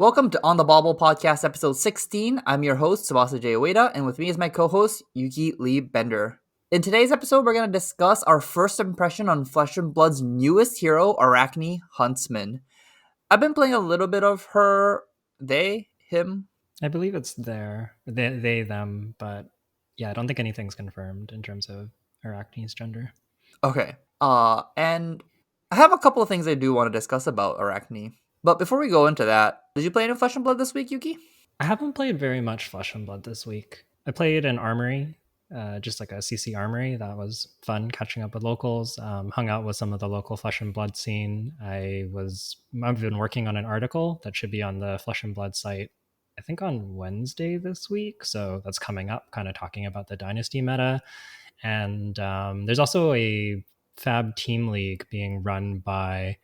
Welcome to On the Bobble Podcast, episode 16. I'm your host, Tsubasa J. Ueda, and with me is my co-host, Yuki Lee Bender. In today's episode, we're going to discuss our first impression on Flesh and Blood's newest hero, Arakni Huntsman. I've been playing a little bit of her, him. I believe it's there. They, them, but yeah, I don't think anything's confirmed in terms of Arachne's gender. Okay. And I have a couple of things I do want to discuss about Arakni. But before we go into that, did you play any Flesh and Blood this week, Yuki? I haven't played very much Flesh and Blood this week. I played an armory, just like a CC armory. That was fun, catching up with locals. Hung out with some of the local Flesh and Blood scene. I've been working on an article that should be on the Flesh and Blood site, I think on Wednesday this week. So that's coming up, kind of talking about the Dynasty meta. And there's also a Fab Team League being run by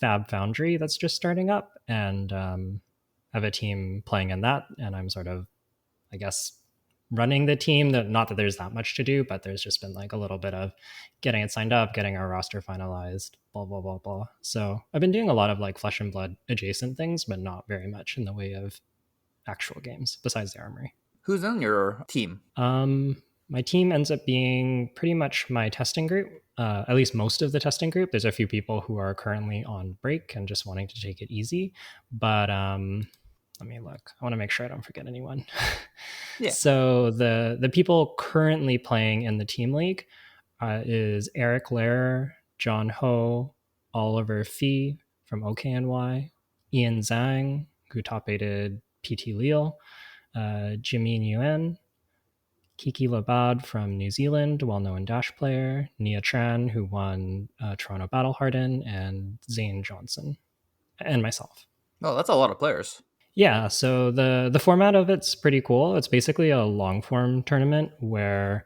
Fab Foundry that's just starting up, and I have a team playing in that, and I'm sort of, I guess, running the team. Not that there's that much to do, but there's just been like a little bit of getting it signed up, getting our roster finalized, blah blah blah blah. So I've been doing a lot of like Flesh and Blood adjacent things, but not very much in the way of actual games besides the armory. Who's in your team? My team ends up being pretty much my testing group, at least most of the testing group. There's a few people who are currently on break and just wanting to take it easy. But let me look. I want to make sure I don't forget anyone. Yeah. So the people currently playing in the team league is Eric Lehrer, John Ho, Oliver Fee from OKNY, Ian Zhang, who top-aided PT Lille, Jimmy Nguyen, Kiki Labad from New Zealand, well-known Dash player, Nia Tran, who won Toronto Battle Harden, and Zane Johnson, and myself. Oh, that's a lot of players. Yeah, so the format of it's pretty cool. It's basically a long-form tournament where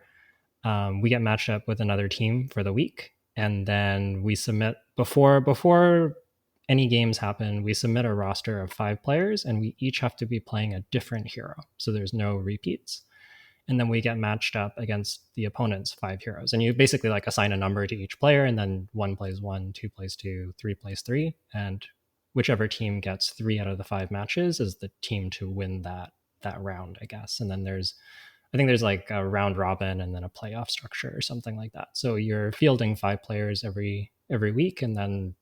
we get matched up with another team for the week, and then we submit before any games happen. We submit a roster of 5 players, and we each have to be playing a different hero, so there's no repeats. And then we get matched up against the opponent's 5 heroes. And you basically like assign a number to each player, and then 1 plays 1, 2 plays 2, 3 plays 3. And whichever team gets 3 out of the 5 matches is the team to win that round, I guess. And then I think there's like a round robin and then a playoff structure or something like that. So you're fielding 5 players every week, and then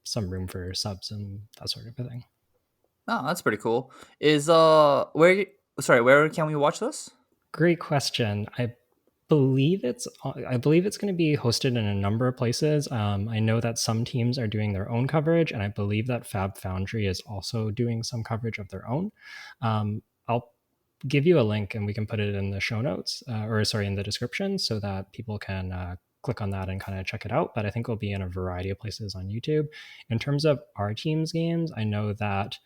some room for subs and that sort of a thing. Oh, that's pretty cool. Where can we watch this? Great question. I believe it's going to be hosted in a number of places. I know that some teams are doing their own coverage, and I believe that Fab Foundry is also doing some coverage of their own. I'll give you a link, and we can put it in the show notes, in the description, so that people can click on that and kind of check it out. But I think it'll be in a variety of places on YouTube. In terms of our team's games, I know that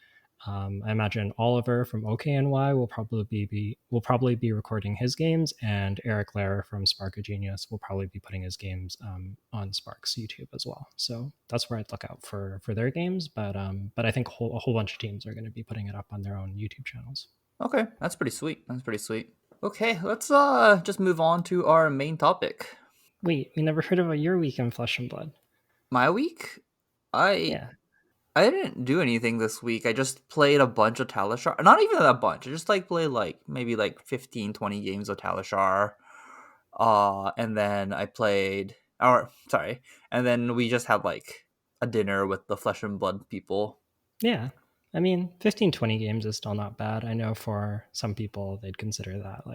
I imagine Oliver from OKNY will probably be recording his games, and Eric Lehrer from Spark of Genius will probably be putting his games on Spark's YouTube as well. So that's where I'd look out for their games. But I think a whole bunch of teams are going to be putting it up on their own YouTube channels. Okay, that's pretty sweet. Okay, let's just move on to our main topic. Wait, we never heard about your week in Flesh and Blood. My week? I didn't do anything this week. I just played a bunch of Talishar. Not even that bunch. I just played maybe 15, 20 games of Talishar. And then and then we just had a dinner with the Flesh and Blood people. Yeah. I mean, 15, 20 games is still not bad. I know for some people they'd consider that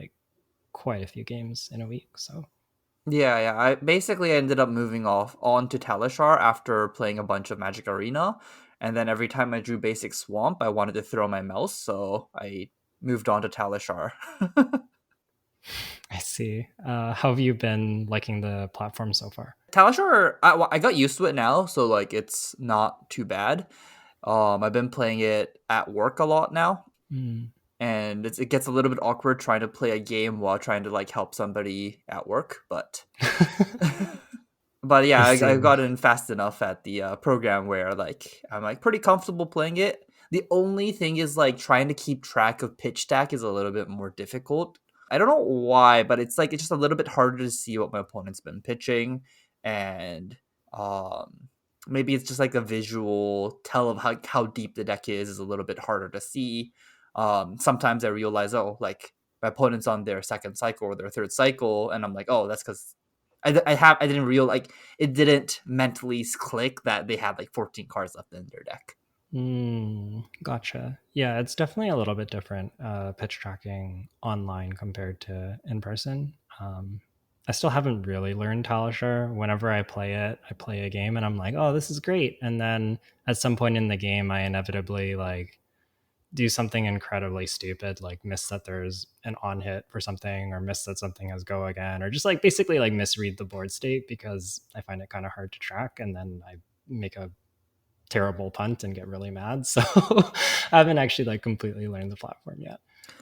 quite a few games in a week. So yeah. I basically ended up moving on to Talishar after playing a bunch of Magic Arena. And then every time I drew basic Swamp, I wanted to throw my mouse, so I moved on to Talishar. I see. How have you been liking the platform so far? Talishar, I got used to it now, so it's not too bad. I've been playing it at work a lot now, and it gets a little bit awkward trying to play a game while trying to help somebody at work, but but yeah, I got in fast enough at the program where I'm pretty comfortable playing it. The only thing is trying to keep track of pitch stack is a little bit more difficult. I don't know why, but it's just a little bit harder to see what my opponent's been pitching, and maybe it's just like a visual tell of how deep the deck is a little bit harder to see. Sometimes I realize, oh, like my opponent's on their second cycle or their third cycle, and I'm like, oh, that's because I didn't real like it didn't mentally click that they had like 14 cards left in their deck. Gotcha. Yeah, it's definitely a little bit different pitch tracking online compared to in person. I still haven't really learned Talishar. Whenever I play it, I play a game and I'm like, oh, this is great. And then at some point in the game, I inevitably like do something incredibly stupid, like miss that there's an on hit for something, or miss that something has go again, or just like basically like misread the board state because I find it kind of hard to track. And then I make a terrible punt and get really mad. So I haven't actually like completely learned the platform yet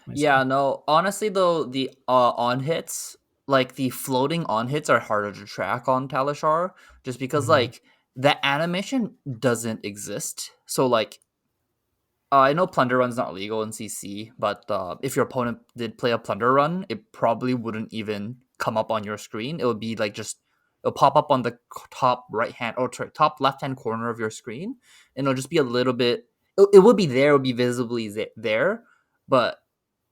myself. Yeah, no. Honestly, though, the on hits, like the floating on hits, are harder to track on Talishar, just because Mhm. like the animation doesn't exist. So like I know plunder run's not legal in CC, but if your opponent did play a plunder run, it probably wouldn't even come up on your screen. It would be like just it'll pop up on the top right hand or top left hand corner of your screen, and it'll just be a little bit. It would be there, it would be visibly there, but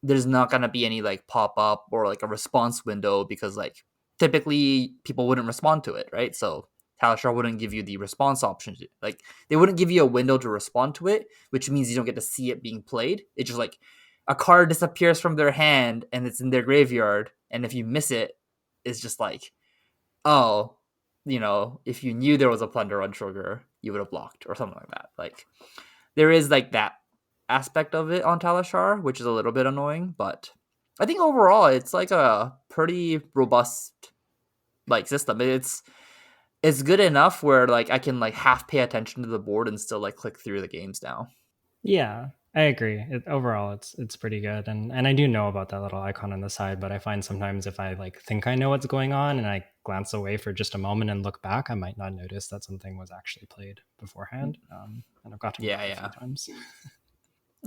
there's not gonna be any like pop up or like a response window because like typically people wouldn't respond to it, right? So Talishar wouldn't give you the response option. Like they wouldn't give you a window to respond to it, which means you don't get to see it being played. It's just like a card disappears from their hand and it's in their graveyard, and if you miss it, it's just like, oh, if you knew there was a plunder on trigger, you would have blocked or something like that. Like there is like that aspect of it on Talishar, which is a little bit annoying, but I think overall it's like a pretty robust like system. It's good enough where like I can like half pay attention to the board and still like click through the games now. Yeah, I agree. Overall, it's pretty good, and I do know about that little icon on the side. But I find sometimes if I like think I know what's going on and I glance away for just a moment and look back, I might not notice that something was actually played beforehand. And I've gotten Yeah, burned a few yeah. times.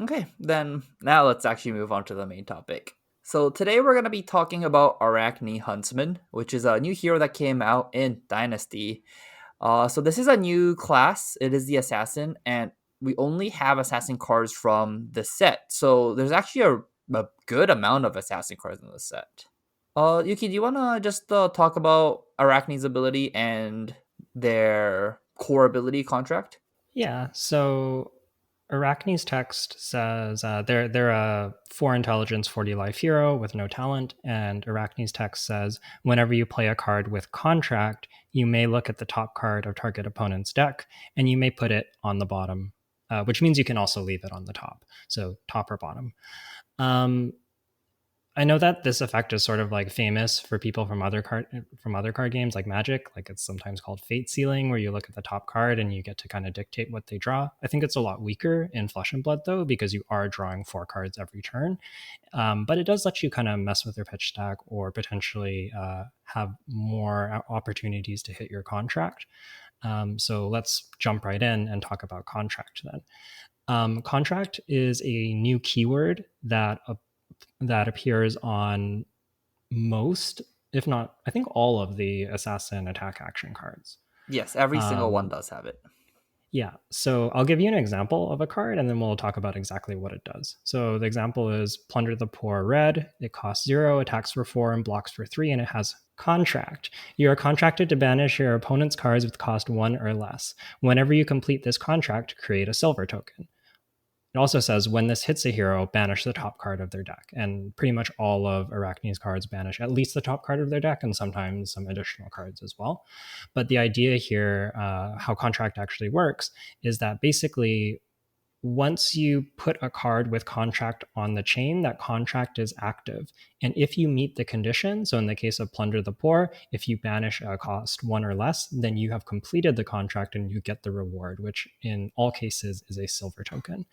Okay, then now let's actually move on to the main topic. So today we're going to be talking about Arakni Huntsman, which is a new hero that came out in Dynasty. So this is a new class. It is the assassin, and we only have assassin cards from the set. So there's actually a good amount of assassin cards in the set. Yuki, do you wanna just talk about Arachne's ability and their core ability contract? Yeah. So Arakni's text says they're a 4 intelligence, 40 life hero with no talent, and Arakni's text says whenever you play a card with contract, you may look at the top card of target opponent's deck, and you may put it on the bottom, which means you can also leave it on the top, so top or bottom. Um, I know that this effect is sort of like famous for people from other card games like Magic. Like it's sometimes called Fate Sealing, where you look at the top card and you get to kind of dictate what they draw. I think it's a lot weaker in Flesh and Blood though, because you are drawing 4 cards every turn. But it does let you kind of mess with your pitch stack or potentially have more opportunities to hit your contract. So let's jump right in and talk about contract then. Contract is a new keyword that appears on most, if not, I think all of the assassin attack action cards. Yes, every single one Um, does have it. yeah, so I'll give you an example of a card and then we'll talk about exactly what it does. So the example is Plunder the Poor red. It costs 0, attacks for 4, and blocks for 3, and it has contract. You are contracted to banish your opponent's cards with cost 1 or less. Whenever you complete this contract, create a silver token. It also says when this hits a hero, banish the top card of their deck. And pretty much all of Arachne's cards banish at least the top card of their deck and sometimes some additional cards as well. But the idea here, how contract actually works, is that basically once you put a card with contract on the chain, that contract is active. And if you meet the condition, so in the case of Plunder the Poor, if you banish a cost 1 or less, then you have completed the contract and you get the reward, which in all cases is a silver token.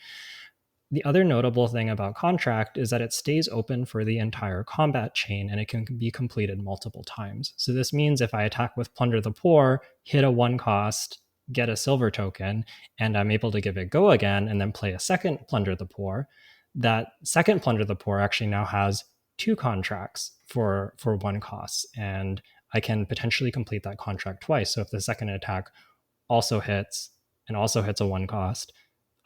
The other notable thing about contract is that it stays open for the entire combat chain and it can be completed multiple times. So this means if I attack with Plunder the Poor, hit a 1 cost, get a silver token, and I'm able to give it go again and then play a second Plunder the Poor, that second Plunder the Poor actually now has 2 contracts for 1 cost, and I can potentially complete that contract twice. So if the second attack also hits and also hits a 1 cost,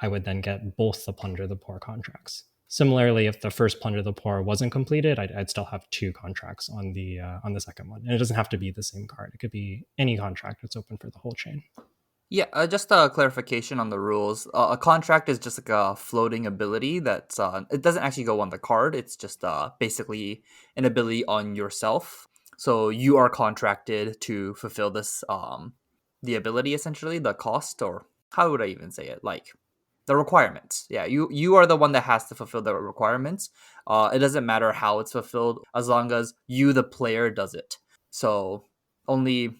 I would then get both the Plunder the Poor contracts. Similarly, if the first Plunder the Poor wasn't completed, I'd still have 2 contracts on the second one. And it doesn't have to be the same card. It could be any contract that's open for the whole chain. Yeah, just a clarification on the rules. A contract is just like a floating ability that's it doesn't actually go on the card. It's just basically an ability on yourself. So you are contracted to fulfill this the ability, essentially, the cost, or how would I even say it? Like the requirements. Yeah, you are the one that has to fulfill the requirements. It doesn't matter how it's fulfilled as long as you, the player, does it. So only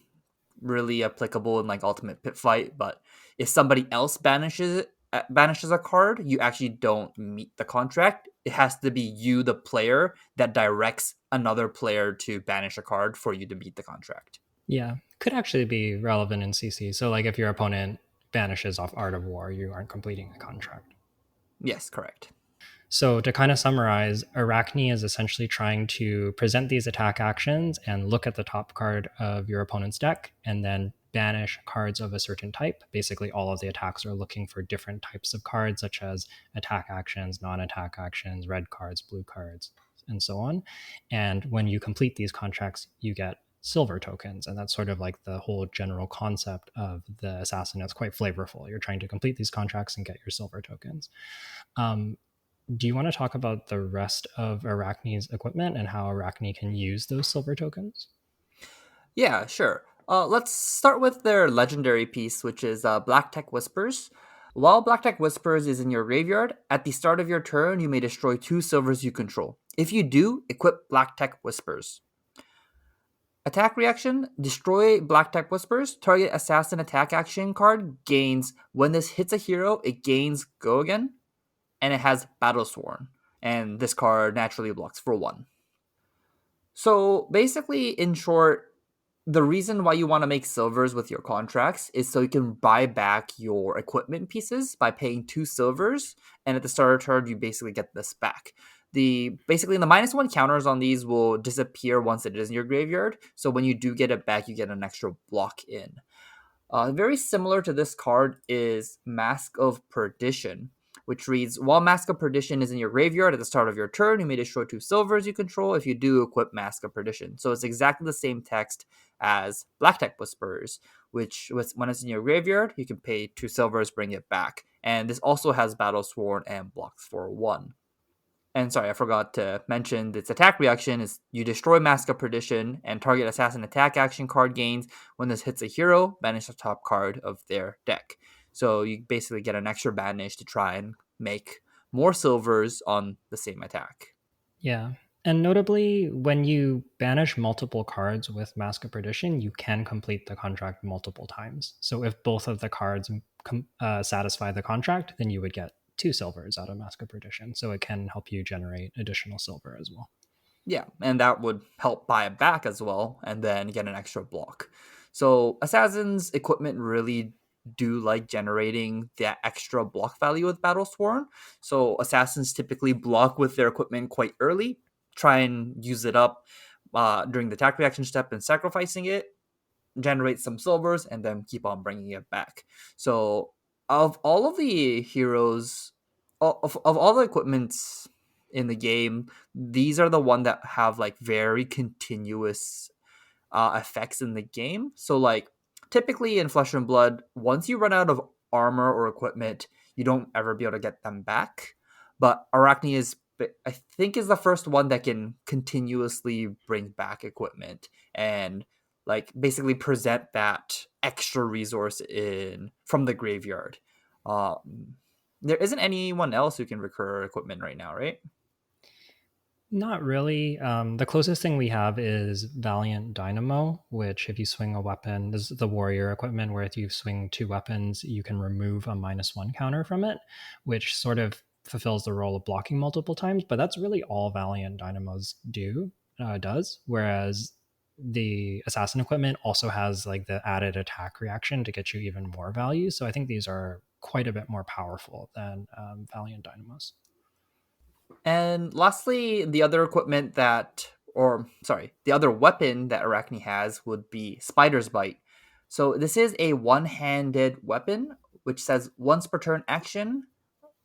really applicable in like Ultimate Pit Fight, but if somebody else banishes a card, you actually don't meet the contract. It has to be you, the player, that directs another player to banish a card for you to meet the contract. Yeah, could actually be relevant in CC. So, like, if your opponent banishes off Art of War, you aren't completing a contract. Yes, correct. So, to kind of summarize, Arakni is essentially trying to present these attack actions and look at the top card of your opponent's deck and then banish cards of a certain type. Basically, all of the attacks are looking for different types of cards, such as attack actions, non attack actions, red cards, blue cards, and so on. And when you complete these contracts, you get silver tokens. And that's sort of like the whole general concept of the assassin. It's quite flavorful. You're trying to complete these contracts and get your silver tokens. Do you want to talk about the rest of Arakni's equipment and how Arakni can use those silver tokens? Yeah, sure. Let's start with their legendary piece, which is Black Tech Whispers. While Black Tech Whispers is in your graveyard, at the start of your turn, you may destroy 2 silvers you control. If you do, equip Black Tech Whispers. Attack reaction, destroy Black Tech Whispers. Target assassin attack action card gains, when this hits a hero, it gains Go Again, and it has Battle Sworn. And this card naturally blocks for 1. So basically, in short, the reason why you want to make silvers with your contracts is so you can buy back your equipment pieces by paying 2 silvers, and at the start of turn you basically get this back. The -1 counters on these will disappear once it is in your graveyard, so when you do get it back, you get an extra block in. Very similar to this card is Mask of Perdition, which reads, while Mask of Perdition is in your graveyard at the start of your turn, you may destroy 2 silvers you control if you do equip Mask of Perdition. So it's exactly the same text as Black Tech Whispers, which when it's in your graveyard, you can pay 2 silvers, bring it back. And this also has Battle Sworn and blocks for 1. And sorry, I forgot to mention its attack reaction is you destroy Mask of Perdition and target assassin attack action card gains. When this hits a hero, banish the top card of their deck. So you basically get an extra banish to try and make more silvers on the same attack. Yeah. And notably, when you banish multiple cards with Mask of Perdition, you can complete the contract multiple times. So if both of the cards satisfy the contract, then you would get 2 silvers out of Mask of Perdition. So it can help you generate additional silver as well. Yeah, and that would help buy it back as well, and then get an extra block. So assassins' equipment really do like generating that extra block value with Battle Sworn. So assassins typically block with their equipment quite early, try and use it up during the attack reaction step and sacrificing it, generate some silvers, and then keep on bringing it back. So of all of the heroes, of all the equipments in the game, these are the one that have like very continuous effects in the game. So like typically in Flesh and Blood, once you run out of armor or equipment, you don't ever be able to get them back. But Arachne is, I think, is the first one that can continuously bring back equipment and like basically present that extra resource in from the graveyard. There isn't anyone else who can recur equipment right now, right? Not really. The closest thing we have is Valiant Dynamo, which if you swing a weapon, this is the warrior equipment where if you swing 2 weapons, you can remove a -1 counter from it, which sort of fulfills the role of blocking multiple times. But that's really all Valiant Dynamos does. Whereas the assassin equipment also has like the added attack reaction to get you even more value. So I think these are quite a bit more powerful than Valiant Dynamos. And lastly, the other equipment that, or sorry, the other weapon that Arachne has would be Spider's Bite. So this is a one-handed weapon, which says once per turn action,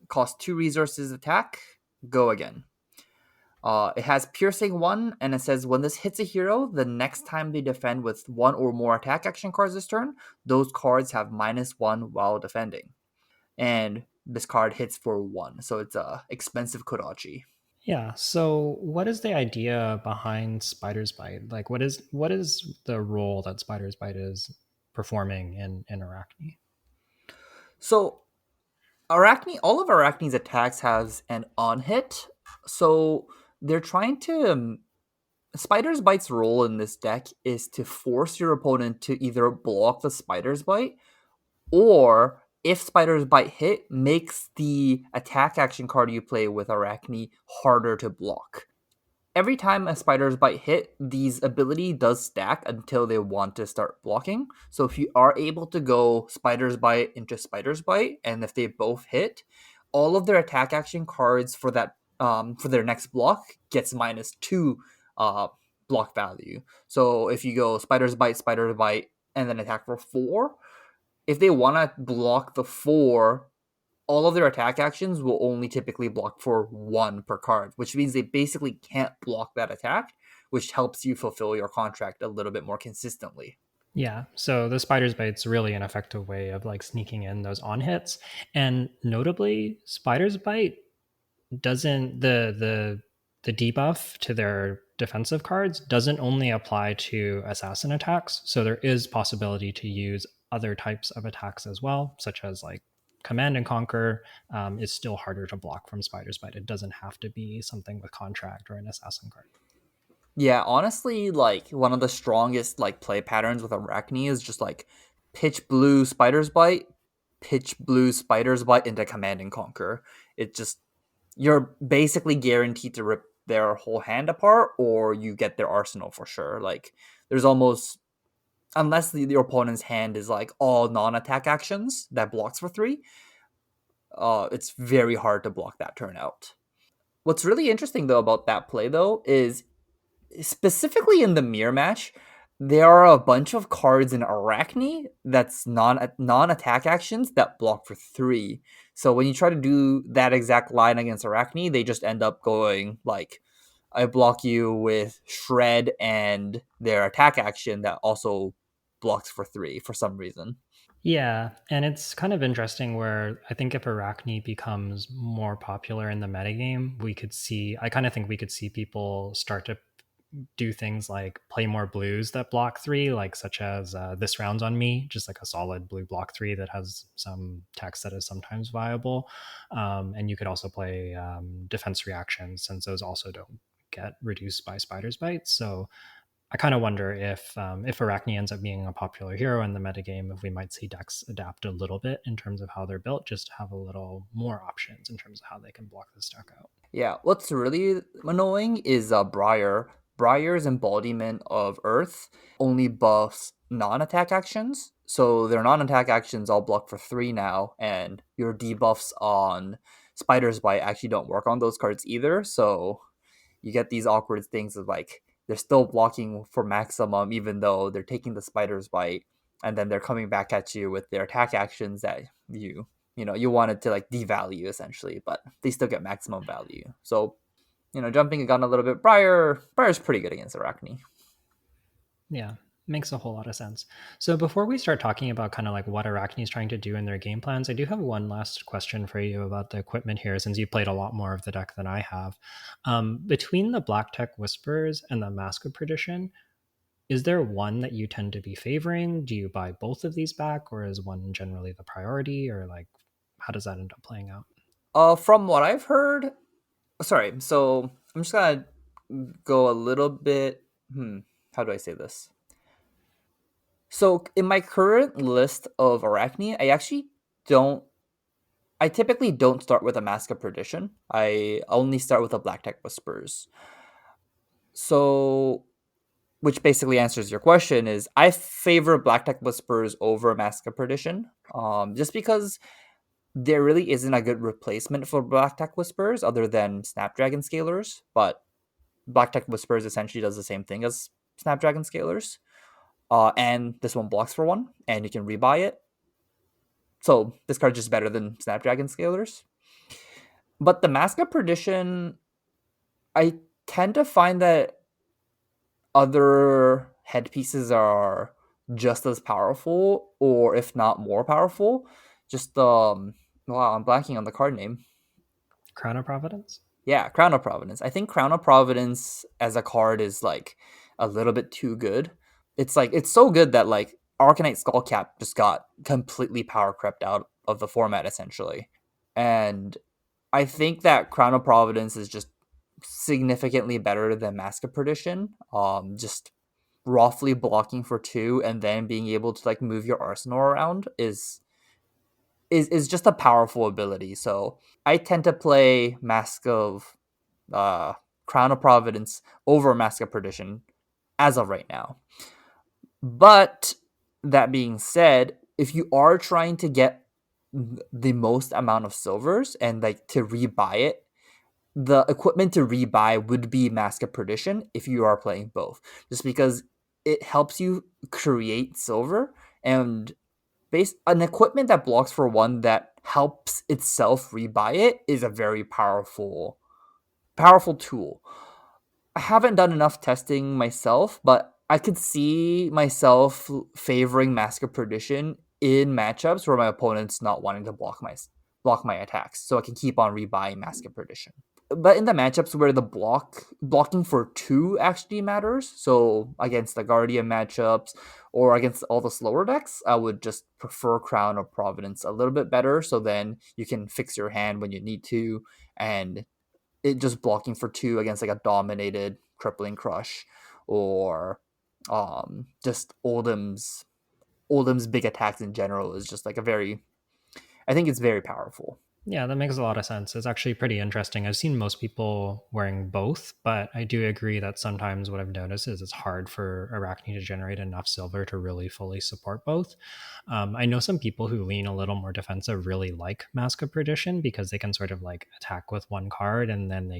cost 2 resources attack, go again. It has piercing 1, and it says when this hits a hero, the next time they defend with 1 or more attack action cards this turn, those cards have -1 while defending. And this card hits for 1, so it's a expensive Kodachi. Yeah. So, what is the idea behind Spider's Bite? Like, what is the role that Spider's Bite is performing in Arakni? So Arakni, all of Arakni's attacks has an on hit, so they're trying to. Spider's Bite's role in this deck is to force your opponent to either block the Spider's Bite, or if Spider's Bite hit, makes the attack action card you play with Arachne harder to block. Every time a Spider's Bite hit, these ability does stack until they want to start blocking. So if you are able to go Spider's Bite into Spider's Bite, and if they both hit, all of their attack action cards for that for their next block gets -2 uh, block value. So if you go Spider's Bite, and then attack for 4, if they want to block the 4, all of their attack actions will only typically block for 1 per card, which means they basically can't block that attack, which helps you fulfill your contract a little bit more consistently. Yeah. So the Spider's Bite's really an effective way of like sneaking in those on hits, and notably, Spider's Bite doesn't the debuff to their defensive cards doesn't only apply to assassin attacks. So there is possibility to use other types of attacks as well, such as like command and conquer. Is still harder to block from Spider's Bite. It doesn't have to be something with contract or an assassin card. Yeah, honestly, like one of the strongest like play patterns with Arachne is just like pitch blue Spider's Bite, pitch blue Spider's Bite into Command and Conquer. It just you're basically guaranteed to rip their whole hand apart, or you get their arsenal for sure. Like there's almost unless your opponent's hand is like all non-attack actions that blocks for 3, it's very hard to block that turn out. What's really interesting though about that play though is specifically in the mirror match, there are a bunch of cards in Arachne that's non-attack actions that block for 3. So when you try to do that exact line against Arachne, they just end up going like, I block you with Shred and their attack action that also blocks for 3 for some reason. Yeah, and it's kind of interesting where I think if Arachne becomes more popular in the metagame, I kind of think we could see people start to do things like play more blues that block 3, like such as This Round's on Me, just like a solid blue block 3 that has some text that is sometimes viable. And you could also play defense reactions, since those also don't get reduced by Spider's Bite. So I kind of wonder if Arachne ends up being a popular hero in the metagame, if we might see decks adapt a little bit in terms of how they're built, just to have a little more options in terms of how they can block this deck out. Yeah, what's really annoying is Briar. Briar's embodiment of Earth only buffs non-attack actions. So their non-attack actions all block for 3 now, and your debuffs on Spider's Bite actually don't work on those cards either. So you get these awkward things of like they're still blocking for maximum even though they're taking the Spider's Bite, and then they're coming back at you with their attack actions that you wanted to like devalue essentially, but they still get maximum value. So jumping a gun a little bit, Briar's pretty good against Arachne. Yeah, makes a whole lot of sense. So before we start talking about kind of like what Arachne is trying to do in their game plans, I do have one last question for you about the equipment here, since you played a lot more of the deck than I have. Between the Black Tech Whispers and the Mask of Perdition, is there one that you tend to be favoring? Do you buy both of these back, or is one generally the priority, or like how does that end up playing out? From what I've heard, sorry, so I'm just gonna go a little bit. How do I say this? So in my current list of Arachne, don't. I typically don't start with a Mask of Perdition. I only start with a Black Tech Whispers. So, which basically answers your question, is I favor Black Tech Whispers over Mask of Perdition. Just because there really isn't a good replacement for Black Tech Whispers other than Snapdragon Scalers, but Black Tech Whispers essentially does the same thing as Snapdragon Scalers. And this one blocks for 1, and you can rebuy it. So this card's just better than Snapdragon Scalers. But the Mask of Perdition, I tend to find that other headpieces are just as powerful, or if not more powerful. Just wow, I'm blanking on the card name. Crown of Providence? Yeah, Crown of Providence. I think Crown of Providence as a card is like a little bit too good. It's like it's so good that like Arcanite Skullcap just got completely power crept out of the format essentially. And I think that Crown of Providence is just significantly better than Mask of Perdition. Just roughly blocking for 2 and then being able to like move your arsenal around is just a powerful ability. So I tend to play Mask of uh, Crown of Providence over Mask of Perdition as of right now. But that being said, if you are trying to get the most amount of silvers and like to rebuy it, the equipment to rebuy would be Mask of Perdition if you are playing both, just because it helps you create silver and base an equipment that blocks for 1 that helps itself rebuy it is a very powerful tool. I haven't done enough testing myself, but I could see myself favoring Mask of Perdition in matchups where my opponent's not wanting to block my attacks, so I can keep on rebuying Mask of Perdition. But in the matchups where the blocking for 2 actually matters, so against the Guardian matchups or against all the slower decks, I would just prefer Crown of Providence a little bit better, so then you can fix your hand when you need to, and it just blocking for 2 against like a dominated Crippling Crush or just Oldham's big attacks in general is just like I think it's very powerful. Yeah, that makes a lot of sense. It's actually pretty interesting. I've seen most people wearing both, but I do agree that sometimes what I've noticed is it's hard for Arachne to generate enough silver to really fully support both. I know some people who lean a little more defensive really like Mask of Perdition because they can sort of like attack with one card and then they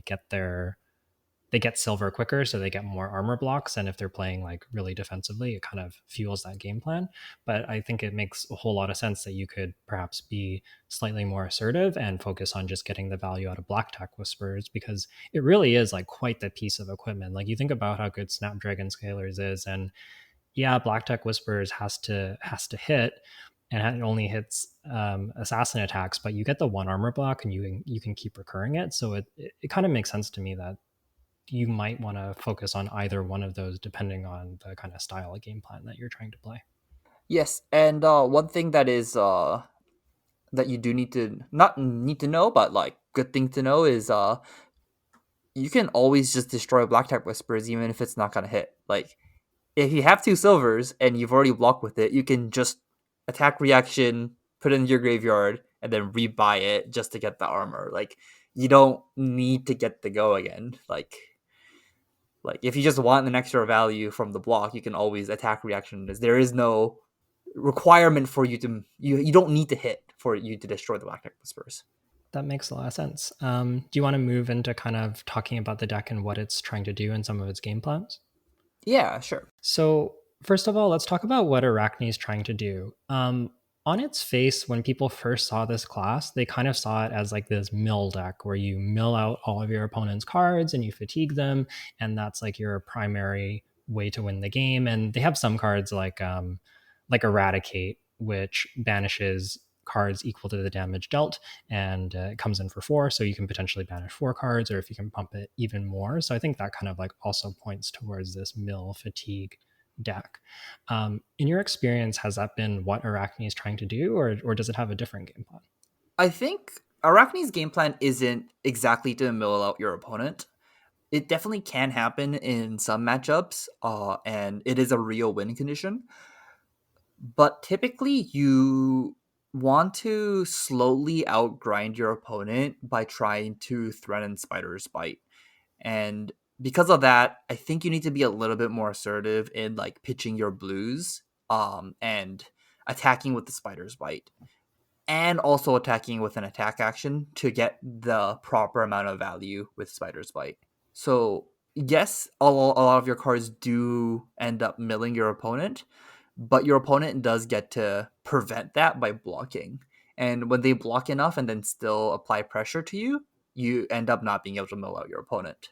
get silver quicker, so they get more armor blocks. And if they're playing like really defensively, it kind of fuels that game plan. But I think it makes a whole lot of sense that you could perhaps be slightly more assertive and focus on just getting the value out of Black Tech Whispers, because it really is like quite the piece of equipment. Like you think about how good Snapdragon Scalers is, and yeah, Black Tech Whispers has to hit, and it only hits assassin attacks, but you get the one armor block and you can keep recurring it. So it kind of makes sense to me that you might want to focus on either one of those depending on the kind of style of game plan that you're trying to play. Yes, and one thing that is that you do need to not need to know, but like good thing to know is you can always just destroy Black Tech Whispers even if it's not gonna hit. Like if you have 2 silvers and you've already blocked with it, you can just attack reaction, put it in your graveyard, and then rebuy it just to get the armor. Like you don't need to get the go again. Like if you just want an extra value from the block, you can always attack reaction. There is no requirement for you don't need to hit for you to destroy the Black Tech Whispers. That makes a lot of sense. Do you want to move into kind of talking about the deck and what it's trying to do and some of its game plans? Yeah, sure. So, first of all, let's talk about what Arachne is trying to do. On its face, when people first saw this class, they kind of saw it as like this mill deck where you mill out all of your opponent's cards and you fatigue them, and that's like your primary way to win the game. And they have some cards like Eradicate, which banishes cards equal to the damage dealt, and it comes in for 4, so you can potentially banish 4 cards, or if you can pump it even more. So I think that kind of like also points towards this mill fatigue deck. In your experience, has that been what Arachne is trying to do, or does it have a different game plan? I think Arachne's game plan isn't exactly to mill out your opponent. It definitely can happen in some matchups, and it is a real win condition. But typically, you want to slowly outgrind your opponent by trying to threaten Spider's Bite. And because of that, I think you need to be a little bit more assertive in like pitching your blues, and attacking with the Spider's Bite, and also attacking with an attack action to get the proper amount of value with Spider's Bite. So yes, a lot of your cards do end up milling your opponent, but your opponent does get to prevent that by blocking. And when they block enough and then still apply pressure to you, you end up not being able to mill out your opponent.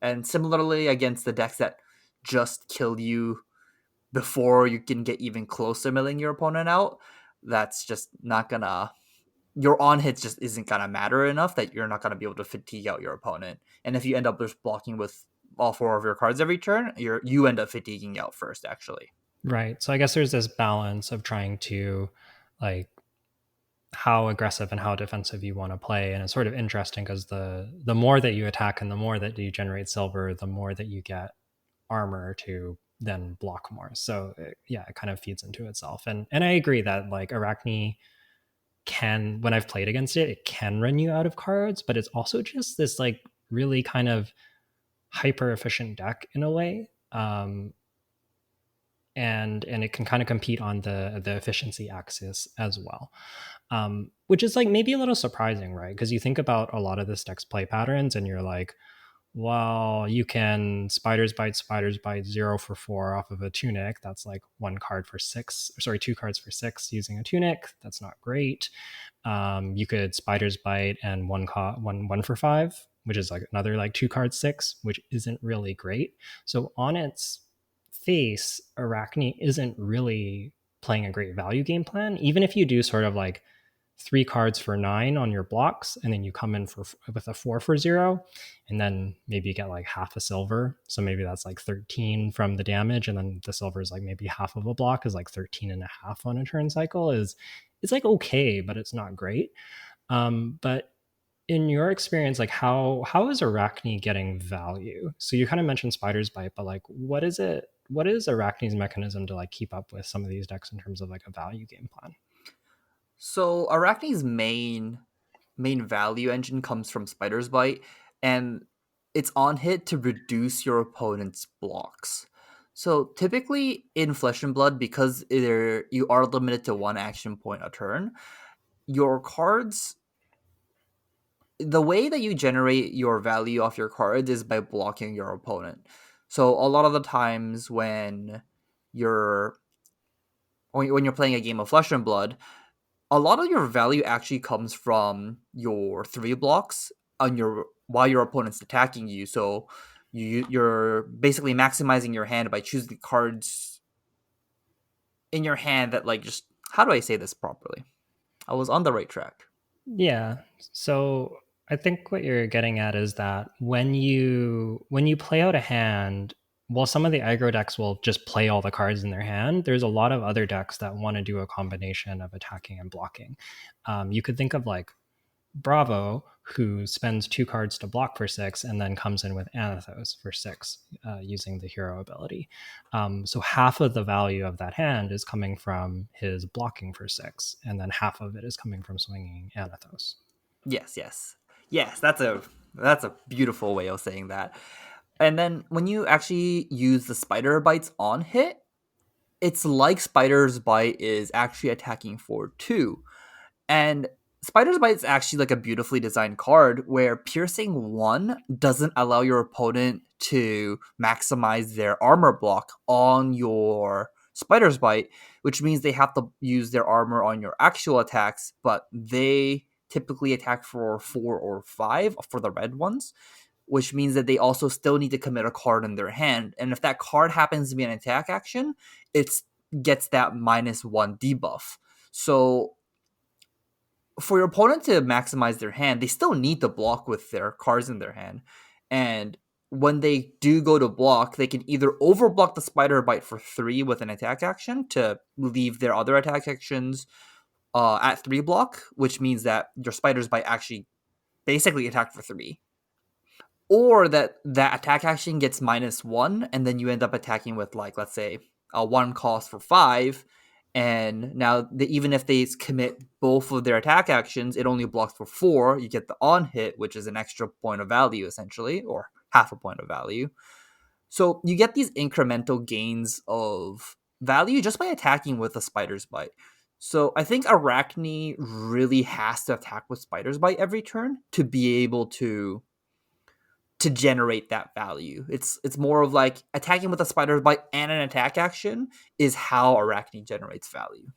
And similarly, against the decks that just kill you before you can get even close to milling your opponent out, that's just not gonna, your on hits just isn't gonna matter enough that you're not gonna be able to fatigue out your opponent. And if you end up just blocking with all four of your cards every turn, you end up fatiguing out first, actually. Right. So I guess there's this balance of trying to like how aggressive and how defensive you want to play, and it's sort of interesting because the more that you attack and the more that you generate silver, the more that you get armor to then block more. So yeah, it kind of feeds into itself. And I agree that like Arachne can, when I've played against it, it can run you out of cards, but it's also just this like really kind of hyper efficient deck in a way. And it can kind of compete on the efficiency axis as well, which is like maybe a little surprising, right? Because you think about a lot of this deck's play patterns, and you're like, well, you can spiders bite 0 for 4 off of a tunic. That's like 1 card for 6. Sorry, 2 cards for 6 using a tunic. That's not great. You could spiders bite and 1 for 5, which is like another like 2 card 6, which isn't really great. So on its face, Arachne isn't really playing a great value game plan. Even if you do sort of like 3 cards for 9 on your blocks, and then you come in for with a 4 for 0, and then maybe you get like half a silver. So maybe that's like 13 from the damage, and then the silver is like maybe half of a block is like 13 and a half on a turn cycle. Is it's like okay, but it's not great. But in your experience, like how is Arachne getting value? So you kind of mentioned spiders bite, but like what is it? What is Arachne's mechanism to like keep up with some of these decks in terms of like a value game plan? So Arachne's main value engine comes from Spider's Bite, and it's on hit to reduce your opponent's blocks. So typically in Flesh and Blood, because you are limited to one action point a turn, your cards, the way that you generate your value off your cards is by blocking your opponent. So a lot of the times you're when you're playing a game of Flesh and Blood, a lot of your value actually comes from your 3 blocks on your while your opponent's attacking you. So you're basically maximizing your hand by choosing cards in your hand that, like, just, how do I say this properly? I was on the right track. Yeah. So I think what you're getting at is that when you play out a hand, while some of the aggro decks will just play all the cards in their hand, there's a lot of other decks that want to do a combination of attacking and blocking. You could think of like Bravo, who spends 2 cards to block for 6 and then comes in with Anathos for 6 using the hero ability. So half of the value of that hand is coming from his blocking for 6, and then half of it is coming from swinging Anathos. Yes. That's a beautiful way of saying that. And then when you actually use the Spider Bites on hit, it's like Spider's Bite is actually attacking for 2. And Spider's Bite is actually like a beautifully designed card where piercing 1 doesn't allow your opponent to maximize their armor block on your Spider's Bite, which means they have to use their armor on your actual attacks, but they typically attack for 4 or 5 for the red ones, which means that they also still need to commit a card in their hand. And if that card happens to be an attack action, it gets that -1 debuff. So for your opponent to maximize their hand, they still need to block with their cards in their hand. And when they do go to block, they can either overblock the Spider Bite for 3 with an attack action to leave their other attack actions at 3 block, which means that your Spider's Bite actually basically attack for 3. Or that attack action gets -1, and then you end up attacking with, like, let's say, a 1 cost for 5, and now even if they commit both of their attack actions, it only blocks for 4. You get the on hit, which is an extra point of value essentially, or half a point of value. So you get these incremental gains of value just by attacking with a Spider's Bite. So I think Arachne really has to attack with Spider's Bite every turn to be able to to generate that value. It's more of like attacking with a spider bite and an attack action is how Arakni generates value.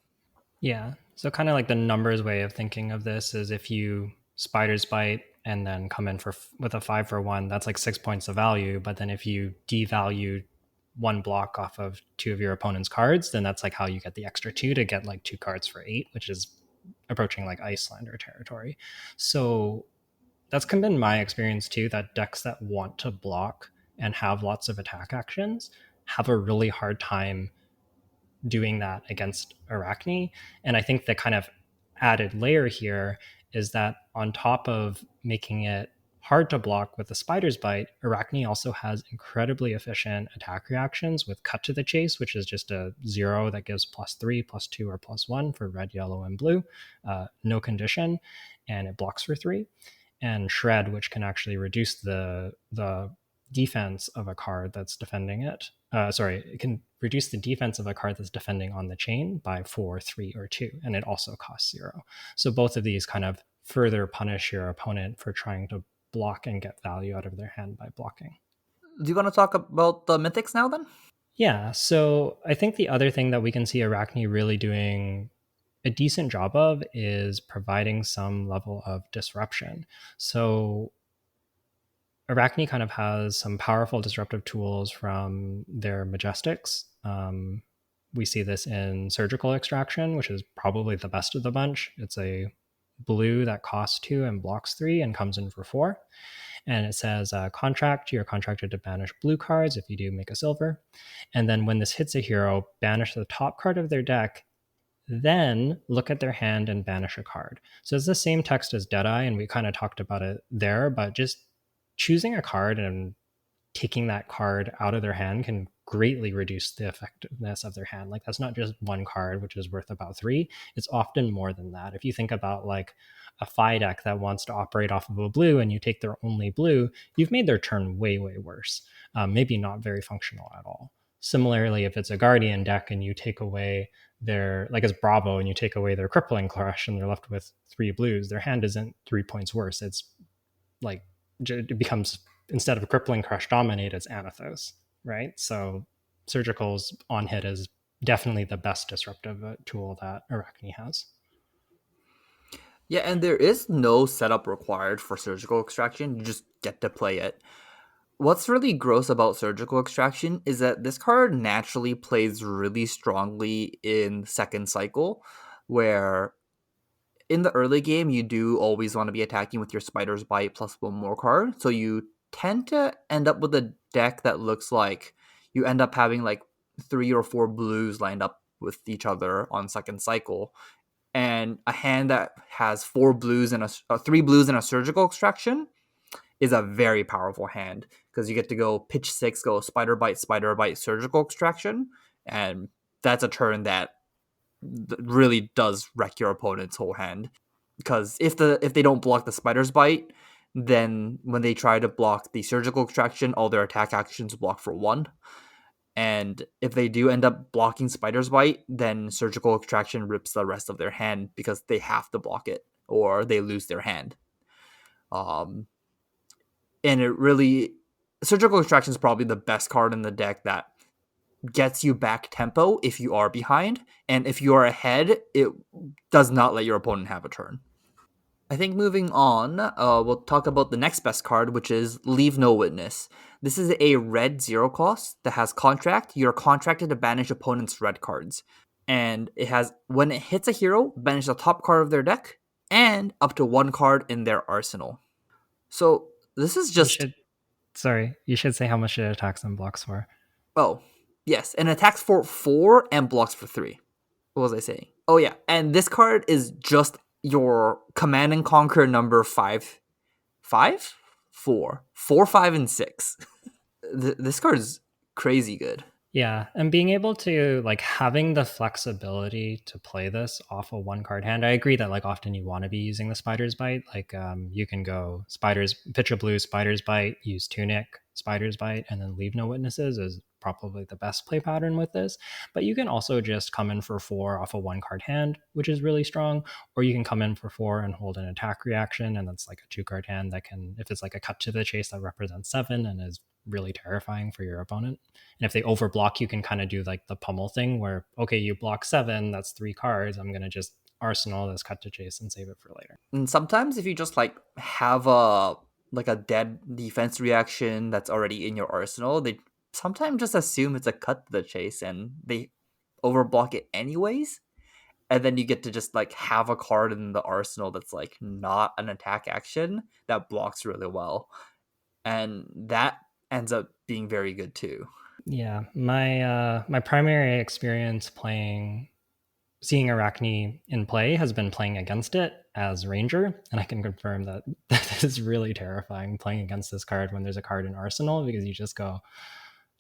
Yeah. So kind of like the numbers way of thinking of this is if you spider's bite and then come in for with a 5 for 1, that's like 6 points of value. But then if you devalue one block off of 2 of your opponent's cards, then that's like how you get the extra 2 to get like 2 cards for 8, which is approaching like Icelander territory. So that's kind of been my experience too, that decks that want to block and have lots of attack actions have a really hard time doing that against Arakni. And I think the kind of added layer here is that on top of making it hard to block with the spider's bite, Arakni also has incredibly efficient attack reactions with cut to the chase, which is just a 0 that gives +3, +2, or +1 for red, yellow, and blue, no condition, and it blocks for 3. And shred, which can actually reduce the defense of a card that's defending it. It can reduce the defense of a card that's defending on the chain by 4, 3, or 2, and it also costs 0. So both of these kind of further punish your opponent for trying to block and get value out of their hand by blocking. Do you want to talk about the mythics now then? Yeah, so I think the other thing that we can see Arakni really doing a decent job of is providing some level of disruption. So Arakni kind of has some powerful disruptive tools from their Majestics. We see this in Surgical Extraction, which is probably the best of the bunch. It's a blue that costs 2 and blocks 3 and comes in for 4. And it says, contract, you're contracted to banish blue cards. If you do, make a silver. And then when this hits a hero, banish the top card of their deck, then look at their hand and banish a card. So it's the same text as Deadeye, and we kind of talked about it there, but just choosing a card and taking that card out of their hand can greatly reduce the effectiveness of their hand. Like that's not just one card, which is worth about 3. It's often more than that. If you think about like a Phi deck that wants to operate off of a blue and you take their only blue, you've made their turn way, way worse. Maybe not very functional at all. Similarly, if it's a Guardian deck and you take away their, like as Bravo, and you take away their Crippling Crush and they're left with 3 blues, their hand isn't 3 points worse. It's like, it becomes, instead of Crippling Crush dominate, it's Anathos, right? So Surgical's on hit is definitely the best disruptive tool that Arakni has. Yeah, and there is no setup required for Surgical Extraction. You just get to play it. What's really gross about Surgical Extraction is that this card naturally plays really strongly in second cycle, where in the early game, you do always want to be attacking with your Spider's Bite plus 1 more card. So you tend to end up with a deck that looks like you end up having like 3 or 4 blues lined up with each other on second cycle. And a hand that has 4 blues and 3 blues and a Surgical Extraction is a very powerful hand because you get to go pitch 6, go Spider Bite, Surgical Extraction. And that's a turn that really does wreck your opponent's whole hand, because if they don't block the spider's bite, then when they try to block the Surgical Extraction, all their attack actions block for 1. And if they do end up blocking spider's bite, then Surgical Extraction rips the rest of their hand because they have to block it or they lose their hand. And it really, Surgical Extraction is probably the best card in the deck that gets you back tempo if you are behind, and if you are ahead, it does not let your opponent have a turn. I think moving on, we'll talk about the next best card, which is Leave No Witness. This is a red 0 cost that has contract. You're contracted to banish opponent's red cards. And it has, when it hits a hero, banish the top card of their deck and up to 1 card in their arsenal. So this is just... You should say how much it attacks and blocks for. Oh, yes. And attacks for 4 and blocks for 3. What was I saying? Oh, yeah. And this card is just your Command and Conquer number 5. 5? 4. 4, 5, and 6. This card is crazy good. Yeah, and being able to, like, having the flexibility to play this off a 1 card hand. I agree that, like, often you want to be using the Spider's Bite. Like, you can go pitch a blue, Spider's Bite, use Tunic, Spider's Bite, and then Leave No Witnesses is probably the best play pattern with this. But you can also just come in for 4 off a 1 card hand, which is really strong, or you can come in for 4 and hold an attack reaction, and that's like a 2 card hand that can, if it's like a cut to the chase, that represents 7 and is really terrifying for your opponent. And if they overblock, you can kind of do like the pummel thing where, okay, you block 7, that's 3 cards. I'm going to just arsenal this cut to chase and save it for later. And sometimes if you just like have a dead defense reaction that's already in your arsenal, they sometimes just assume it's a cut to the chase and they overblock it anyways. And then you get to just like have a card in the arsenal that's like not an attack action that blocks really well. And that ends up being very good too. Yeah, my primary experience seeing Arakni in play has been playing against it as Ranger, and I can confirm that that is really terrifying playing against this card when there's a card in Arsenal, because you just go,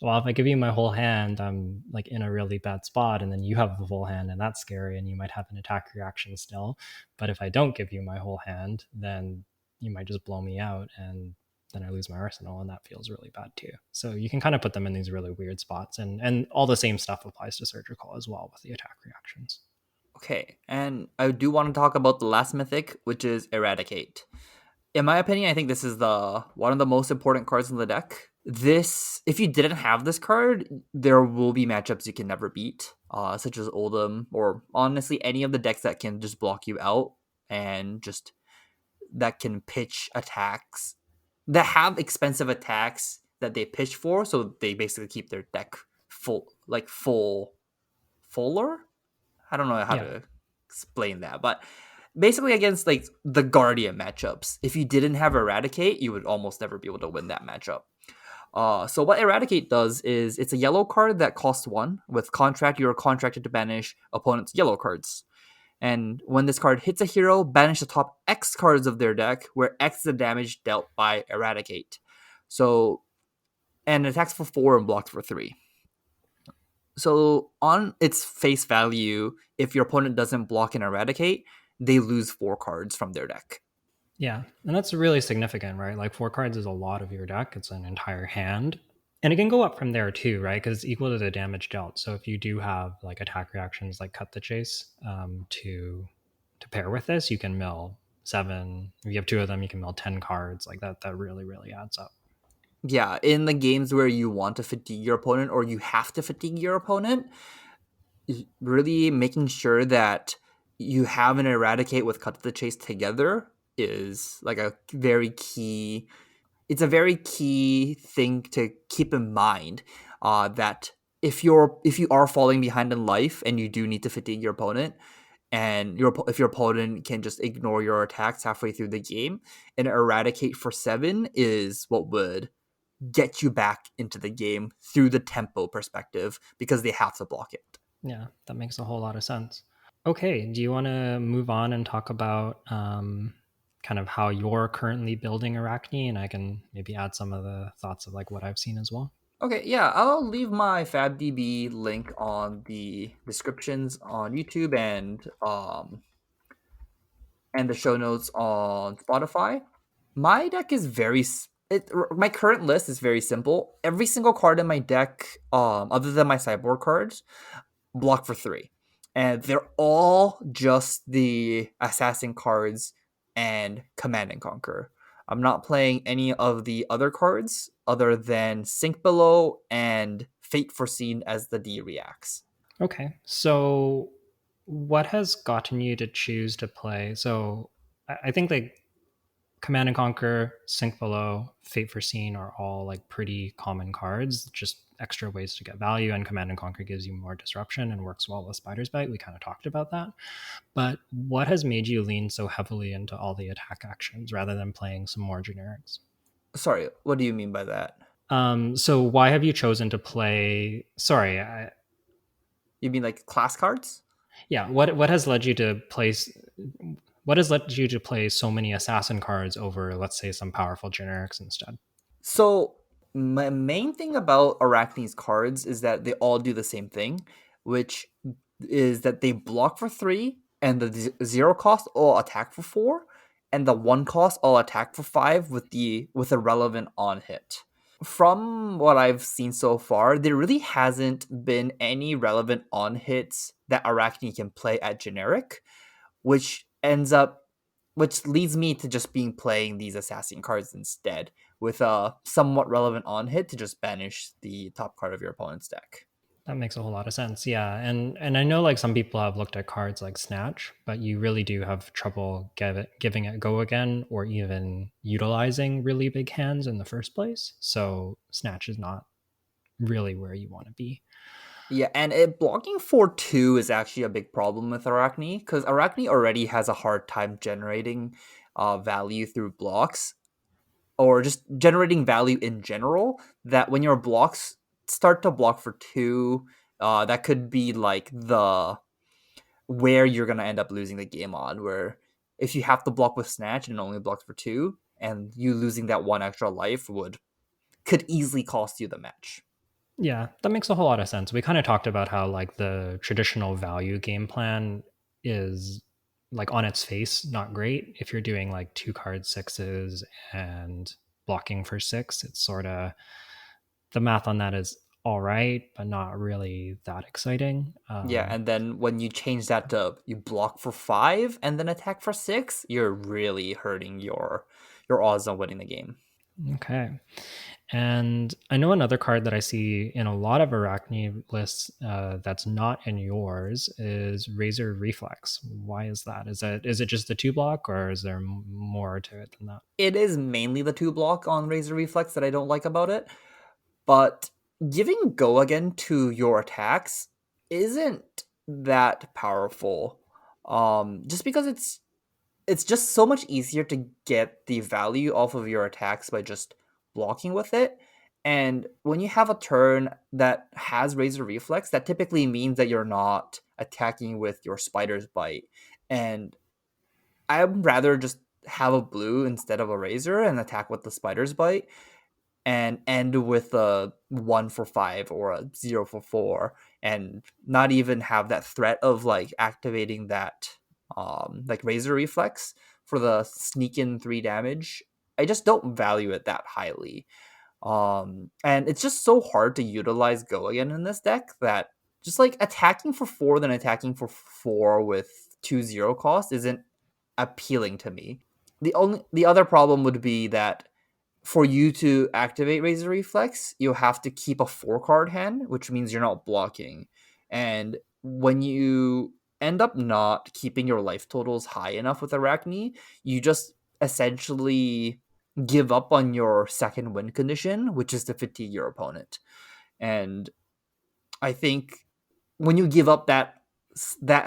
well, if I give you my whole hand, I'm like in a really bad spot, and then you have the full hand, and that's scary, and you might have an attack reaction still. But if I don't give you my whole hand, then you might just blow me out, and then I lose my arsenal, and that feels really bad too. So you can kind of put them in these really weird spots, and all the same stuff applies to surgical as well with the attack reactions. Okay, and I do want to talk about the last mythic, which is Eradicate. In my opinion, I think this is the one of the most important cards in the deck. This, if you didn't have this card, there will be matchups you can never beat, such as Oldham, or honestly any of the decks that can just block you out and just that can pitch attacks that have expensive attacks that they pitch for, so they basically keep their deck fuller. I don't know how Yeah. to explain that, but basically against like the Guardian matchups, if you didn't have Eradicate, you would almost never be able to win that matchup. So what Eradicate does is it's a yellow card that costs 1. With Contract, you are contracted to banish opponent's yellow cards. And when this card hits a hero, banish the top X cards of their deck, where X is the damage dealt by Eradicate. So, and attacks for 4 and blocks for 3. So on its face value, if your opponent doesn't block and Eradicate, they lose 4 cards from their deck. Yeah, and that's really significant, right? Like 4 cards is a lot of your deck. It's an entire hand. And it can go up from there too, right? Because it's equal to the damage dealt. So if you do have like attack reactions like cut the chase to pair with this, you can mill 7. If you have 2 of them, you can mill 10 cards. Like that really, really adds up. Yeah, in the games where you want to fatigue your opponent or you have to fatigue your opponent, really making sure that you have an Eradicate with cut to the chase together is like a very key. It's a very key thing to keep in mind. That if you are falling behind in life and you do need to fatigue your opponent, and if your opponent can just ignore your attacks halfway through the game, an Eradicate for 7 is what would get you back into the game through the tempo perspective, because they have to block it. Yeah, that makes a whole lot of sense. Okay, do you want to move on and talk about kind of how you're currently building Arachne, and I can maybe add some of the thoughts of like what I've seen as well? Okay, yeah, I'll leave my FabDB link on the descriptions on YouTube and the show notes on Spotify. My deck is my current list is very simple. Every single card in my deck, other than my sideboard cards, block for 3. And they're all just the assassin cards and Command and Conquer. I'm not playing any of the other cards other than Sink Below and Fate Foreseen as the D reacts. Okay, so what has gotten you to choose to play? So I think like Command and Conquer, Sink Below, Fate Foreseen are all like pretty common cards, just extra ways to get value. And Command and Conquer gives you more disruption and works well with Spider's Bite. We kind of talked about that. But what has made you lean so heavily into all the attack actions rather than playing some more generics? Sorry, what do you mean by that? So why have you chosen to play? Sorry, You mean like class cards? yeah. What has led you to play? What has led you to play so many assassin cards over, let's say, some powerful generics instead? So my main thing about Arachne's cards is that they all do the same thing, which is that they block for 3, and the 0 cost all attack for 4, and the 1 cost all attack for 5 with a relevant on hit. From what I've seen so far, there really hasn't been any relevant on hits that Arakni can play at generic, which ends up which leads me to just being playing these assassin cards instead, with a somewhat relevant on hit to just banish the top card of your opponent's deck. That makes a whole lot of sense. Yeah, and I know like some people have looked at cards like Snatch, but you really do have trouble giving it go again, or even utilizing really big hands in the first place. So Snatch is not really where you want to be. Yeah, and blocking for 2 is actually a big problem with Arachne, because Arachne already has a hard time generating value through blocks, or just generating value in general, that when your blocks start to block for 2, that could be like the where you're gonna end up losing the game on. Where if you have to block with Snatch and it only blocks for 2, and you losing that one extra life could easily cost you the match. Yeah, that makes a whole lot of sense. We kind of talked about how like the traditional value game plan is like on its face not great. If you're doing like 2 card sixes and blocking for 6, it's sort of the math on that is all right, but not really that exciting. Yeah, and then when you change that to you block for 5 and then attack for 6, you're really hurting your odds on winning the game. Okay. And I know another card that I see in a lot of Arachne lists that's not in yours is Razor Reflex. Why is that? Is it just the 2 block, or is there more to it than that? It is mainly the 2 block on Razor Reflex that I don't like about it, but giving go again to your attacks isn't that powerful. Just because it's just so much easier to get the value off of your attacks by just blocking with it. And when you have a turn that has Razor Reflex, that typically means that you're not attacking with your Spider's Bite. And I'd rather just have a blue instead of a Razor and attack with the Spider's Bite and end with a 1 for 5 or a 0 for 4, and not even have that threat of like activating that like Razor Reflex for the sneak in 3 damage. I just don't value it that highly. And it's just so hard to utilize Go again in this deck that just like attacking for 4 then attacking for 4 with 2/0 cost isn't appealing to me. The other problem would be that for you to activate Razor Reflex, you have to keep a 4 card hand, which means you're not blocking. And when you end up not keeping your life totals high enough with Arachne, you just essentially give up on your second win condition, which is to fatigue your opponent. And I think when you give up that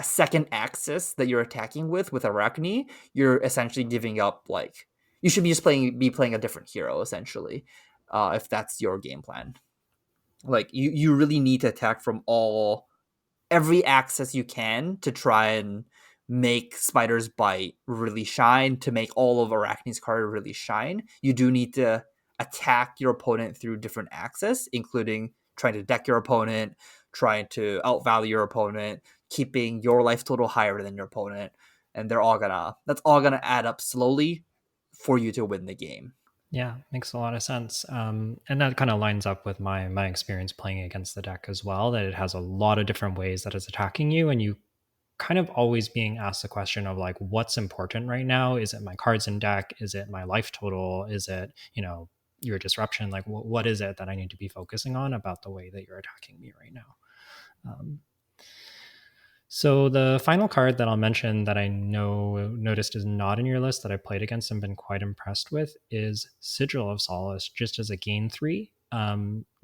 second axis that you're attacking with Arachne, you're essentially giving up like you should be just playing a different hero essentially, if that's your game plan. Like you really need to attack from every axis you can to try and make Spider's Bite really shine, to make all of Arachne's card really shine. You do need to attack your opponent through different axes, including trying to deck your opponent, trying to outvalue your opponent, keeping your life total higher than your opponent, and that's all gonna add up slowly for you to win the game. Yeah, makes a lot of sense. And that kind of lines up with my experience playing against the deck as well. That it has a lot of different ways that it's attacking you, and you kind of always being asked the question of like, what's important right now? Is it my cards in deck? Is it my life total? Is it your disruption? Like, what is it that I need to be focusing on about the way that you're attacking me right now? Um, so the final card that I'll mention that I noticed is not in your list that I played against and been quite impressed with is Sigil of Solace, just as a gain 3.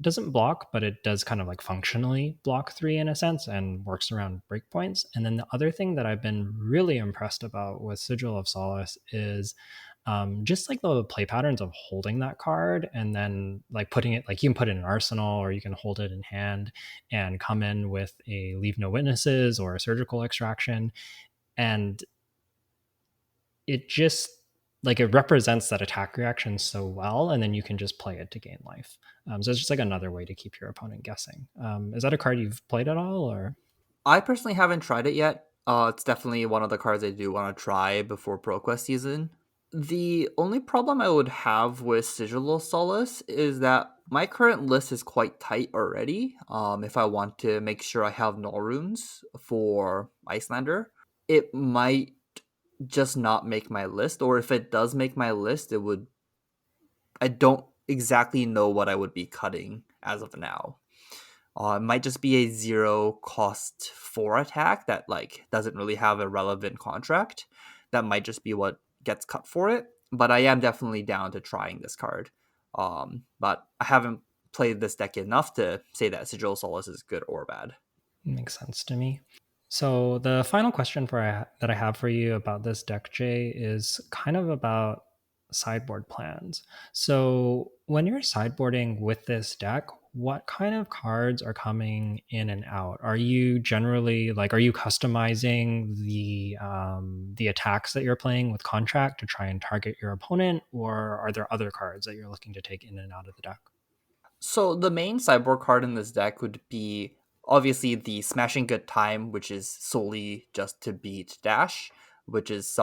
Doesn't block, but it does kind of like functionally block 3 in a sense and works around breakpoints. And then the other thing that I've been really impressed about with Sigil of Solace is just like the play patterns of holding that card and then like putting it, like you can put it in an arsenal or you can hold it in hand and come in with a leave no witnesses or a surgical extraction. And it just like it represents that attack reaction so well, and then you can just play it to gain life. So it's just like another way to keep your opponent guessing. Is that a card you've played at all, or? I personally haven't tried it yet. It's definitely one of the cards I do want to try before ProQuest season. The only problem I would have with Sigil Solace is that my current list is quite tight already. If I want to make sure I have null runes for Icelander, it might just not make my list, or if it does make my list, it would. I don't exactly know what I would be cutting as of now. It might just be a zero cost 4 attack that like doesn't really have a relevant contract. That might just be what gets cut for it. But I am definitely down to trying this card. But I haven't played this deck enough to say that Sigil Solace is good or bad. Makes sense to me. So the final question that I have for you about this deck, Jay, is kind of about sideboard plans. So when you're sideboarding with this deck, what kind of cards are coming in and out? Are you generally like, are you customizing the attacks that you're playing with contract to try and target your opponent, or are there other cards that you're looking to take in and out of the deck? So the main sideboard card in this deck would be obviously the Smashing Good Time, which is solely just to beat Dash, which is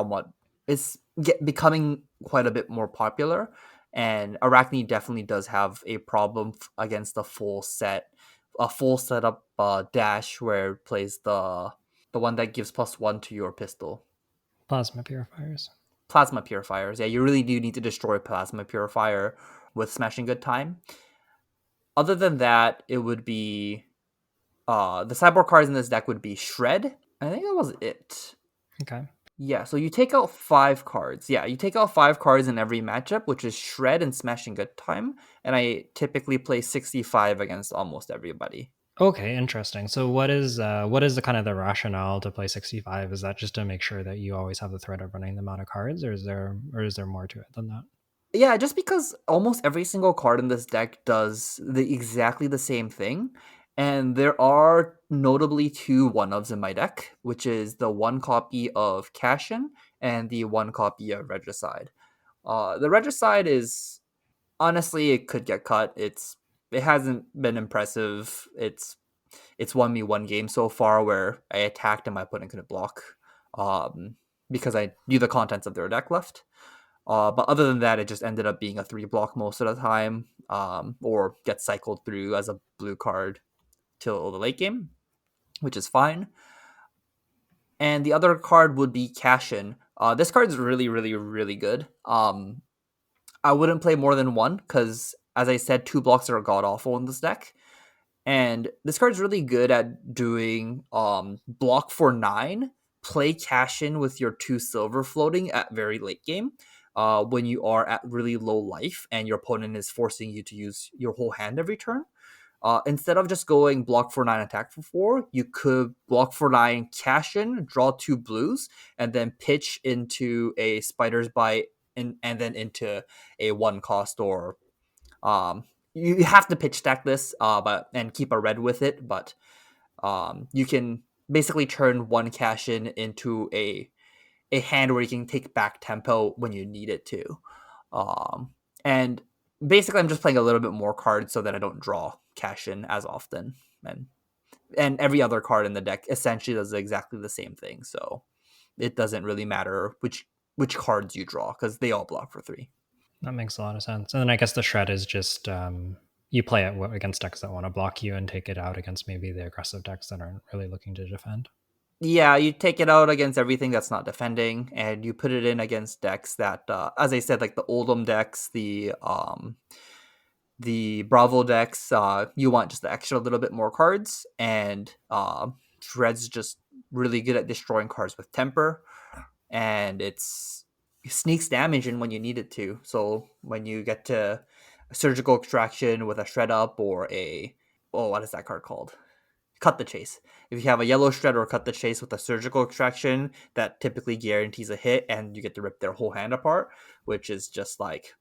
becoming quite a bit more popular. And Arachne definitely does have a problem against a full setup Dash where it plays the one that gives +1 to your pistol. Plasma purifiers. Plasma Purifiers. Yeah, you really do need to destroy Plasma Purifier with Smashing Good Time. Other than that, it would be the sideboard cards in this deck would be Shred. I think that was it. Okay. Yeah, so you take out 5 cards. Yeah, you take out 5 cards in every matchup, which is Shred and Smashing Good Time. And I typically play 65 against almost everybody. Okay, interesting. So what is the kind of the rationale to play 65? Is that just to make sure that you always have the threat of running them out of cards, or is there more to it than that? Yeah, just because almost every single card in this deck does exactly the same thing. And there are notably 2 1-ofs in my deck, which is the 1 copy of Cashin and the 1 copy of Regicide. The Regicide is honestly it could get cut. It hasn't been impressive. It's won me 1 game so far where I attacked and my opponent couldn't block, um, because I knew the contents of their deck left. But other than that, it just ended up being a 3 block most of the time, or gets cycled through as a blue card till the late game, which is fine. And the other card would be Cashin. This card is really, really, really good. I wouldn't play more than one because, as I said, 2 blocks are god awful in this deck. And this card's really good at doing block for 9, play Cashin with your 2 silver floating at very late game. When you are at really low life and your opponent is forcing you to use your whole hand every turn. Instead of just going block for 9, attack for 4, you could block for 9, Cashin, draw 2 blues, and then pitch into a Spider's Bite and then into a 1 cost or um, you have to pitch stack this, but and keep a red with it. But you can basically turn 1 Cashin into a hand where you can take back tempo when you need it to. And basically, I'm just playing a little bit more cards so that I don't draw Cashin as often. And every other card in the deck essentially does exactly the same thing. So it doesn't really matter which cards you draw because they all block for 3. That makes a lot of sense. And then I guess the shred is just you play it against decks that want to block you and take it out against maybe the aggressive decks that aren't really looking to defend. Yeah, you take it out against everything that's not defending, and you put it in against decks that, as I said, like the Oldham decks, the Bravo decks. You want just the extra little bit more cards, and Shred's just really good at destroying cards with temper, and it sneaks damage in when you need it to. So when you get to a surgical extraction with a Shred up or what is that card called? Cut the Chase. If you have a yellow shred or cut the chase with a surgical extraction, that typically guarantees a hit, and you get to rip their whole hand apart, which is just like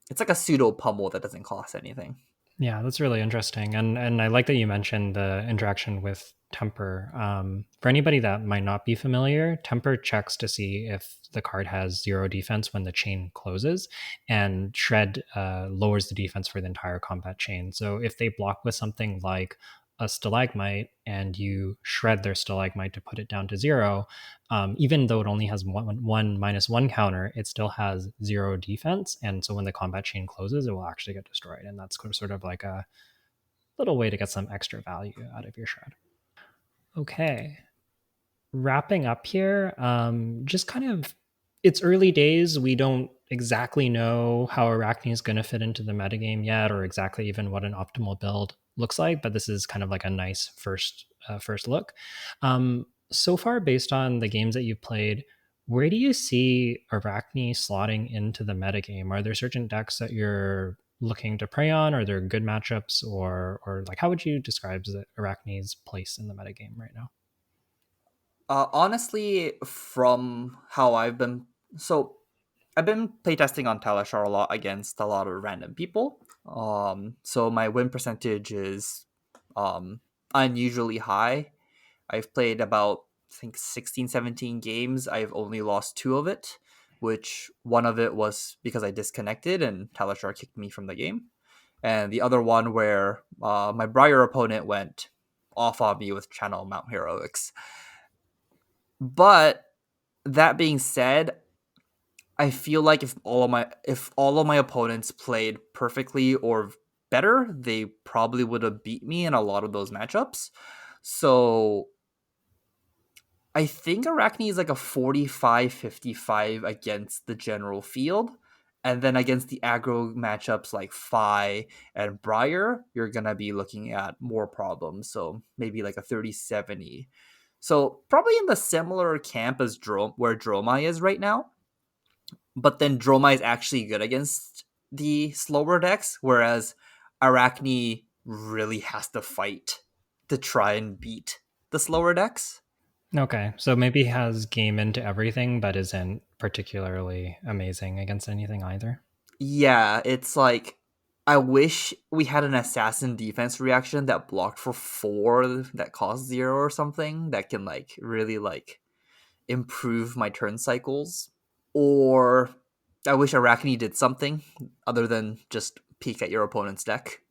it's like a pseudo pummel that doesn't cost anything. Yeah, that's really interesting, and I like that you mentioned the interaction with temper. For anybody that might not be familiar, temper checks to see if the card has 0 defense when the chain closes, and shred lowers the defense for the entire combat chain. So if they block with something like a stalagmite and you shred their stalagmite to put it down to 0, even though it only has one -1 counter, it still has 0 defense. And so when the combat chain closes, it will actually get destroyed. And that's sort of like a little way to get some extra value out of your shred. Okay. Wrapping up here, just kind of, it's early days. We don't exactly know how Arakni is going to fit into the metagame yet, or exactly even what an optimal build looks like. But this is kind of like a nice first look. So far, based on the games that you've played, where do you see Arakni slotting into the metagame? Are there certain decks that you're looking to prey on? Are there good matchups, or like how would you describe Arachni's place in the metagame right now? Honestly, from how I've been playtesting on Talishar a lot against a lot of random people. So my win percentage is um unusually high. I've played about, I think, 16, 17 games. I've only lost 2 of it, which one of it was because I disconnected and Talishar kicked me from the game. And the other one where my Briar opponent went off on me with Channel Mount Heroics. But that being said, I feel like if all of my opponents played perfectly or better, they probably would have beat me in a lot of those matchups. So I think Arachne is like a 45-55 against the general field. And then against the aggro matchups like Fi and Briar, you're going to be looking at more problems. So maybe like a 30-70. So probably in the similar camp as where Dromai is right now. But then Dromai is actually good against the slower decks, whereas Arachne really has to fight to try and beat the slower decks. Okay, so maybe he has game into everything, but isn't particularly amazing against anything either. Yeah, it's like I wish we had an assassin defense reaction that blocked for 4 that cost 0 or something that can like really like improve my turn cycles. Or I wish Arachne did something other than just peek at your opponent's deck.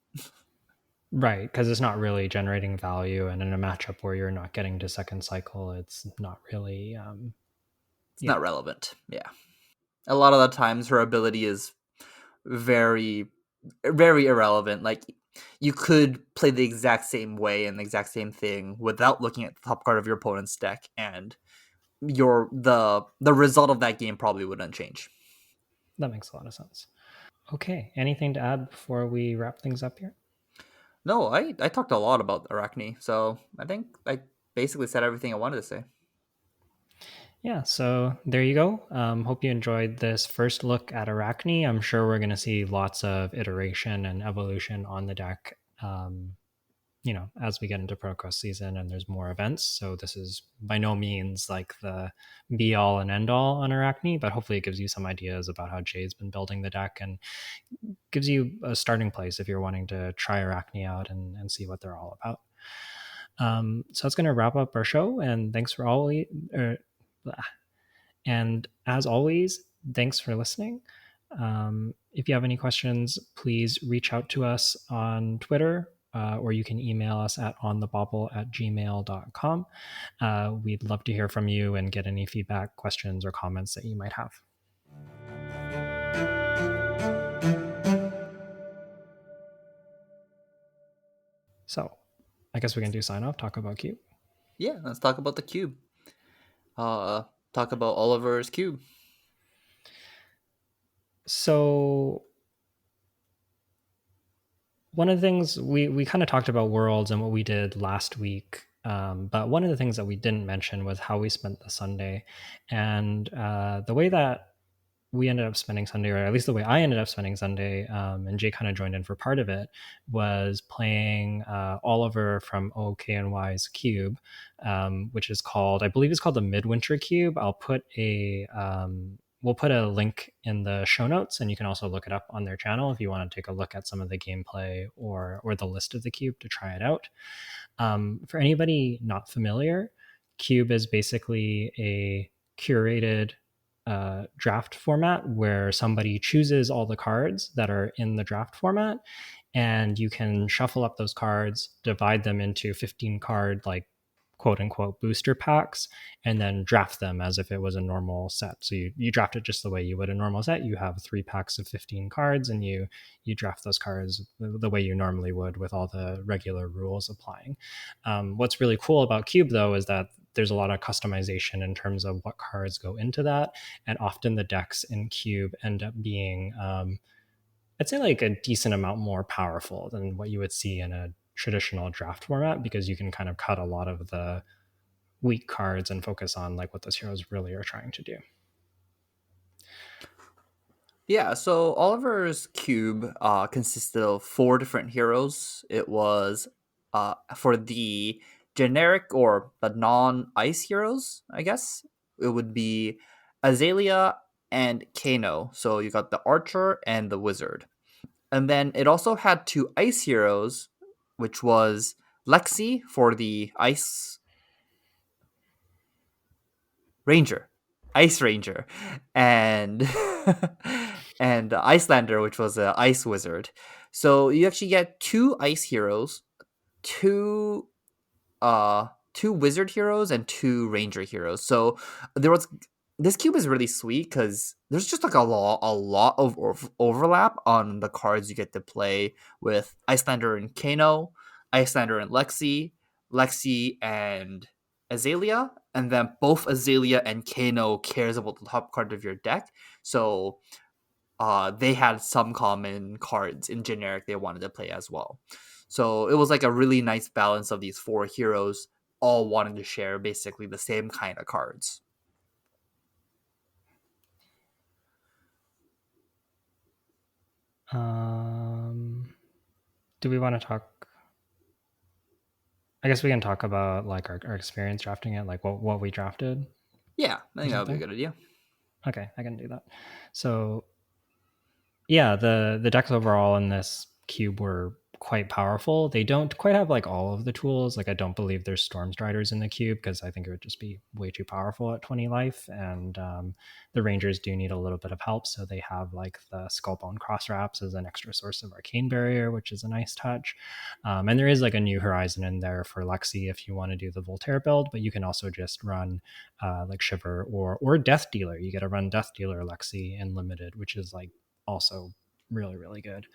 Right, because it's not really generating value, and in a matchup where you're not getting to second cycle, it's not really, It's yeah, not relevant. Yeah. A lot of the times her ability is very very irrelevant. Like you could play the exact same way and the exact same thing without looking at the top card of your opponent's deck, and the result of that game probably wouldn't change. that makes a lot of sense. Okay, anything to add before we wrap things up here? No, I talked a lot about Arachne, so I think I basically said everything I wanted to say. Yeah, so there you go. Hope you enjoyed this first look at Arachne. I'm sure we're going to see lots of iteration and evolution on the deck, as we get into ProQuest season and there's more events. So this is by no means like the be all and end all on Arachne, but hopefully it gives you some ideas about how Jay's been building the deck and gives you a starting place if you're wanting to try Arachne out and see what they're all about. So that's going to wrap up our show, and thanks for all. And as always, thanks for listening. If you have any questions, please reach out to us on Twitter, or you can email us at onthebobble@gmail.com. We'd love to hear from you and get any feedback, questions, or comments that you might have. So I guess we can do sign off, talk about Cube. Yeah, let's talk about the cube. Talk about Oliver's cube. So one of the things we kind of talked about worlds and what we did last week, but one of the things that we didn't mention was how we spent the Sunday, and the way that we ended up spending Sunday, or at least the way I ended up spending Sunday, and Jay kind of joined in for part of it, was playing Oliver from OKNY's Cube, which is called, I believe it's called the Midwinter Cube. We'll put a link in the show notes, and you can also look it up on their channel if you want to take a look at some of the gameplay or the list of the cube to try it out. For anybody not familiar, Cube is basically a curated draft format where somebody chooses all the cards that are in the draft format, and you can shuffle up those cards, divide them into 15 card, like quote unquote booster packs, and then draft them as if it was a normal set. So you draft it just the way you would a normal set. You have 3 packs of 15 cards, and you draft those cards the way you normally would with all the regular rules applying. What's really cool about Cube, though, is that there's a lot of customization in terms of what cards go into that. And often the decks in Cube end up being, I'd say, like a decent amount more powerful than what you would see in a traditional draft format, because you can kind of cut a lot of the weak cards and focus on like what those heroes really are trying to do. Yeah, so Oliver's cube consisted of 4 different heroes. It was for the generic or the non-ice heroes, I guess. It would be Azalea and Kano. So you got the archer and the wizard. And then it also had 2 ice heroes, which was Lexi for the ice ranger, ice ranger, and and Icelander, which was a ice wizard. So you actually get 2 ice heroes, two two wizard heroes, and 2 ranger heroes. So there was this cube is really sweet because there's just like a lot of overlap on the cards you get to play with Icelander and Kano, Icelander and Lexi and Azalea, and then both Azalea and Kano cares about the top card of your deck. So they had some common cards in generic they wanted to play as well. So it was like a really nice balance of these 4 heroes all wanting to share basically the same kind of cards. Do we want to talk? I guess we can talk about like our experience drafting it, like what we drafted Yeah, I or think that would be a something. good idea. Okay, I can do that. So yeah, the decks overall in this cube were quite powerful. They don't quite have like all of the tools. Like I don't believe there's Storm Striders in the cube because I think it would just be way too powerful at 20 life. And the Rangers do need a little bit of help, so they have like the Skullbone Cross Wraps as an extra source of Arcane Barrier, which is a nice touch. And there is like a New Horizon in there for Lexi if you want to do the Voltaire build, but you can also just run like Shiver or Death Dealer. You get to run Death Dealer Lexi in limited, which is like also really, really good.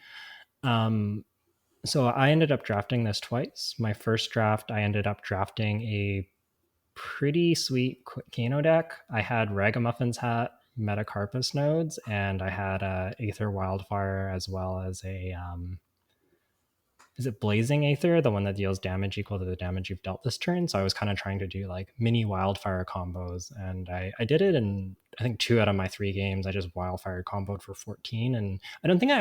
So I ended up drafting this twice. My first draft, I ended up drafting a pretty sweet Kano deck. I had Ragamuffins Hat, Metacarpus nodes, and I had Aether Wildfire as well as a is it Blazing Aether, the one that deals damage equal to the damage you've dealt this turn? So I was kind of trying to do like mini wildfire combos, and I did it in I think 2 out of my 3 games. I just wildfire comboed for 14, and I don't think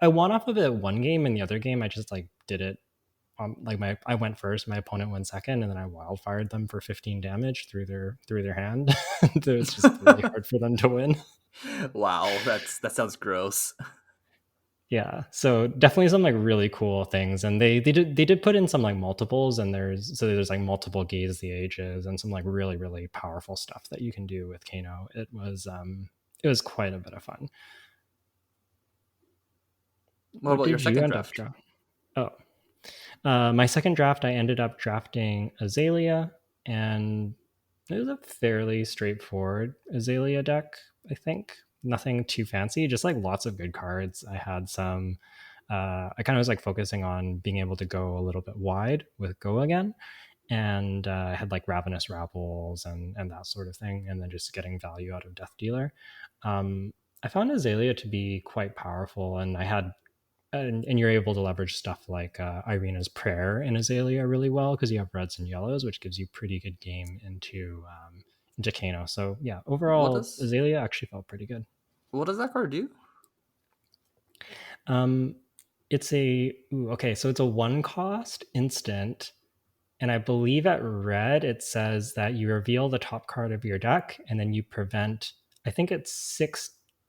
I won off of it one game, and the other game I just like did it. Like I went first, my opponent went second, and then I wildfired them for 15 damage through their hand. It was just really hard for them to win. Wow, that sounds gross. Yeah, so definitely some like really cool things, and they did put in some like multiples, and there's like multiple Gaze the Ages and some like really really powerful stuff that you can do with Kano. It was quite a bit of fun. What What about your did you second end up draft? drafting? Oh, my second draft, I ended up drafting Azalea, and it was a fairly straightforward Azalea deck. I think nothing too fancy, just like lots of good cards. I had some. I kind of was like focusing on being able to go a little bit wide with Go again, and I had like Ravenous Rabbles and that sort of thing, and then just getting value out of Death Dealer. I found Azalea to be quite powerful, and I had and you're able to leverage stuff like Irina's Prayer and Azalea really well because you have reds and yellows, which gives you pretty good game into Kano. So yeah, What overall does Azalea actually felt pretty good. what does that card do? Um, okay, so it's a 1 cost instant, and I believe at red it says that you reveal the top card of your deck, and then you prevent. I think it's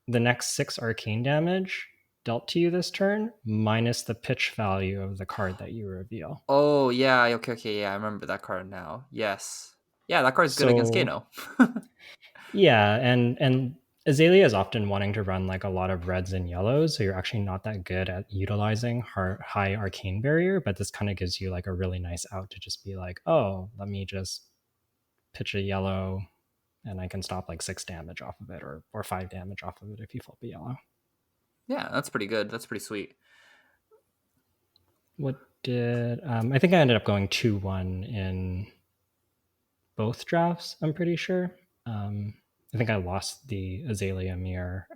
the next 6 arcane damage dealt to you this turn minus the pitch value of the card that you reveal. Oh yeah, okay, yeah, I remember that card now. Yes, yeah, that card's good against So Kano. yeah, and Azalea is often wanting to run like a lot of reds and yellows, so you're actually not that good at utilizing high arcane barrier, but this kind of gives you like a really nice out to just be like, oh, let me just pitch a yellow and I can stop like 6 damage off of it, or 5 damage off of it if you flip a yellow. Yeah, that's pretty good. That's pretty sweet. What did I think I ended up going 2-1 in both drafts, I'm pretty sure. I think I lost the Azalea mirror.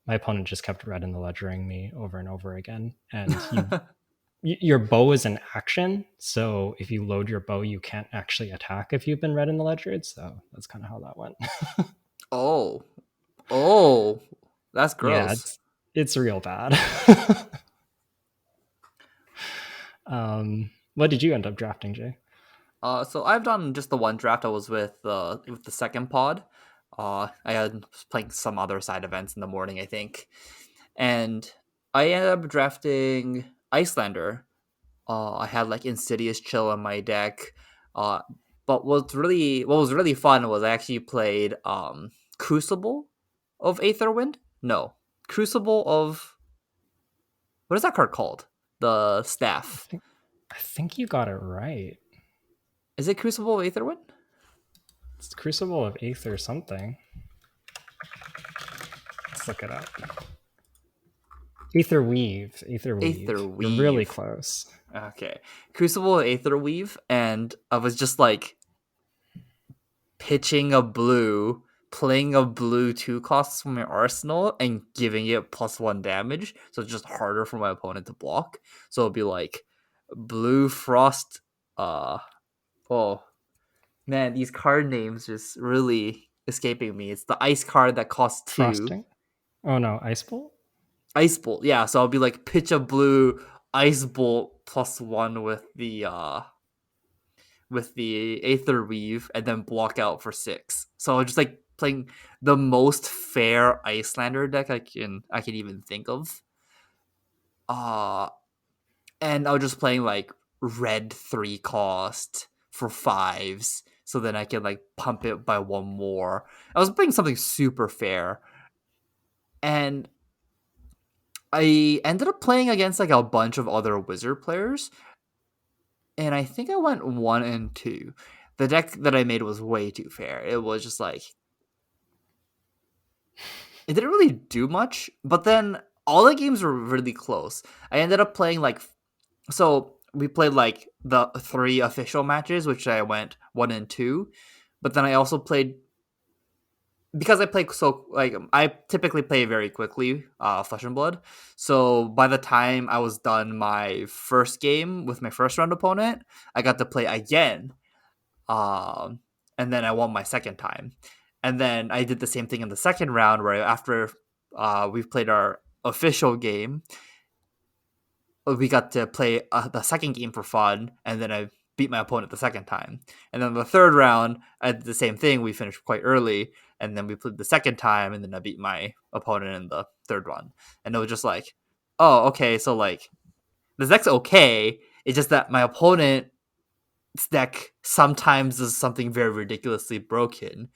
My opponent just kept red in the ledgering me over and over again. And your bow is an action, so if you load your bow, you can't actually attack if you've been red in the ledgered. So that's kind of how that went. Oh, oh, that's Yeah, gross. it's real bad. What did you end up drafting, Jay? So I've done just the one draft. I was with the second pod. I had playing some other side events in the morning, I think, and I ended up drafting Icelander. I had like Insidious Chill on my deck. Uh, but what was really fun was I actually played Crucible of Aetherwind. No, Crucible of what is that card called? The I staff. think I think you got it right. Is it Crucible of Aetherwind? It's Crucible of Aether something. Let's look it up. Aether Weave. Aether Aether Weave. You're really Weave. close. Okay. Crucible of Aether Weave, and I was just like pitching a blue, playing a blue 2 costs from my arsenal, and giving it +1 damage. So it's just harder for my opponent to block. So it'll be like blue frost. Oh man, these card names just really escaping me. It's the ice card that costs 2. Frosting. Oh no, Ice Bolt? Ice Bolt, yeah. So I'll be like pitch a blue Ice Bolt +1 with the Aether Weave and then block out for 6. So just like playing the most fair Icelander deck I can even think of. Uh and I was just playing like red 3 cost for 5s. So then I can like pump it by 1 more. I was playing something super fair. And I ended up playing against like a bunch of other wizard players. And I think I went 1-2. The deck that I made was way too fair. It was just like it didn't really do much, but then all the games were really close. I ended up playing like so we played like the 3 official matches, which I went 1-2, but then I also played because I play so like I typically play very quickly, Flesh and Blood. So by the time I was done my first game with my first round opponent, I got to play again, um, and then I won my second time. And then I did the same thing in the second round, where after we've played our official game, we got to play the second game for fun, and then I beat my opponent the second time. And then the third round, I did the same thing. We finished quite early, and then we played the second time, and then I beat my opponent in the third one. And it was just like, oh, okay, so like this deck's okay. It's just that my opponent's deck sometimes does something very ridiculously broken,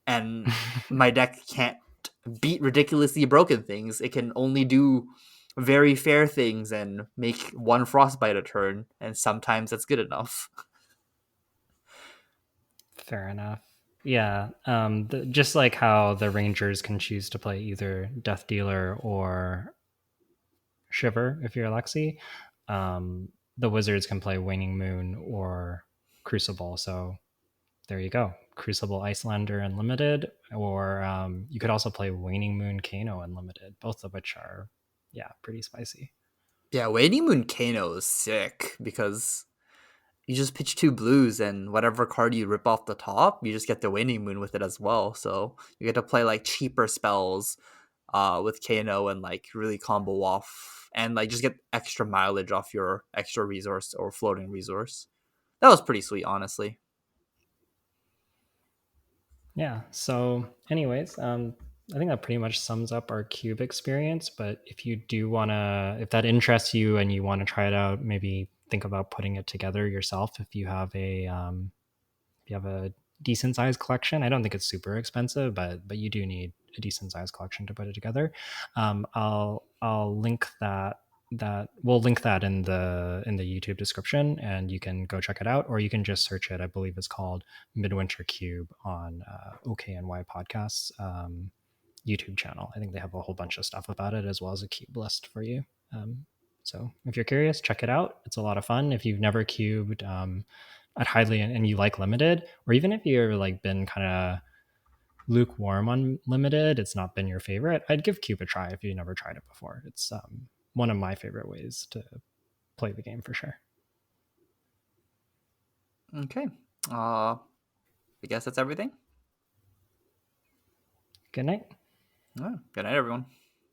and my deck can't beat ridiculously broken things. It can only do very fair things and make 1 frostbite a turn, and sometimes that's good enough. Fair enough. Yeah, just like how the Rangers can choose to play either Death Dealer or Shiver if you're Alexi, the Wizards can play Waning Moon or Crucible. So there you go. Crucible Icelander Unlimited, or you could also play Waning Moon Kano Unlimited, both of which are, yeah, pretty spicy. Yeah, Waning Moon Kano is sick because you just pitch 2 blues, and whatever card you rip off the top, you just get the Waning Moon with it as well. So you get to play like cheaper spells with Kano and like really combo off and like just get extra mileage off your extra resource or floating resource. That was pretty sweet, honestly. Yeah. So, anyways, I think that pretty much sums up our cube experience. But if you do want to, if that interests you and you want to try it out, maybe think about putting it together yourself. If you have a decent sized collection. I don't think it's super expensive, but you do need a decent sized collection to put it together. I'll link that we'll link that in the YouTube description, and you can go check it out, or you can just search it. I believe it's called Midwinter Cube on OKNY Podcasts YouTube channel. I think they have a whole bunch of stuff about it as well as a cube list for you. So if you're curious, check it out. It's a lot of fun. If you've never cubed, I'd highly, and you like limited, or even if you're like been kind of lukewarm on limited, it's not been your favorite, I'd give cube a try if you never tried it before. It's one of my favorite ways to play the game for sure. Okay. I guess that's everything. Good night. Oh, good night, everyone.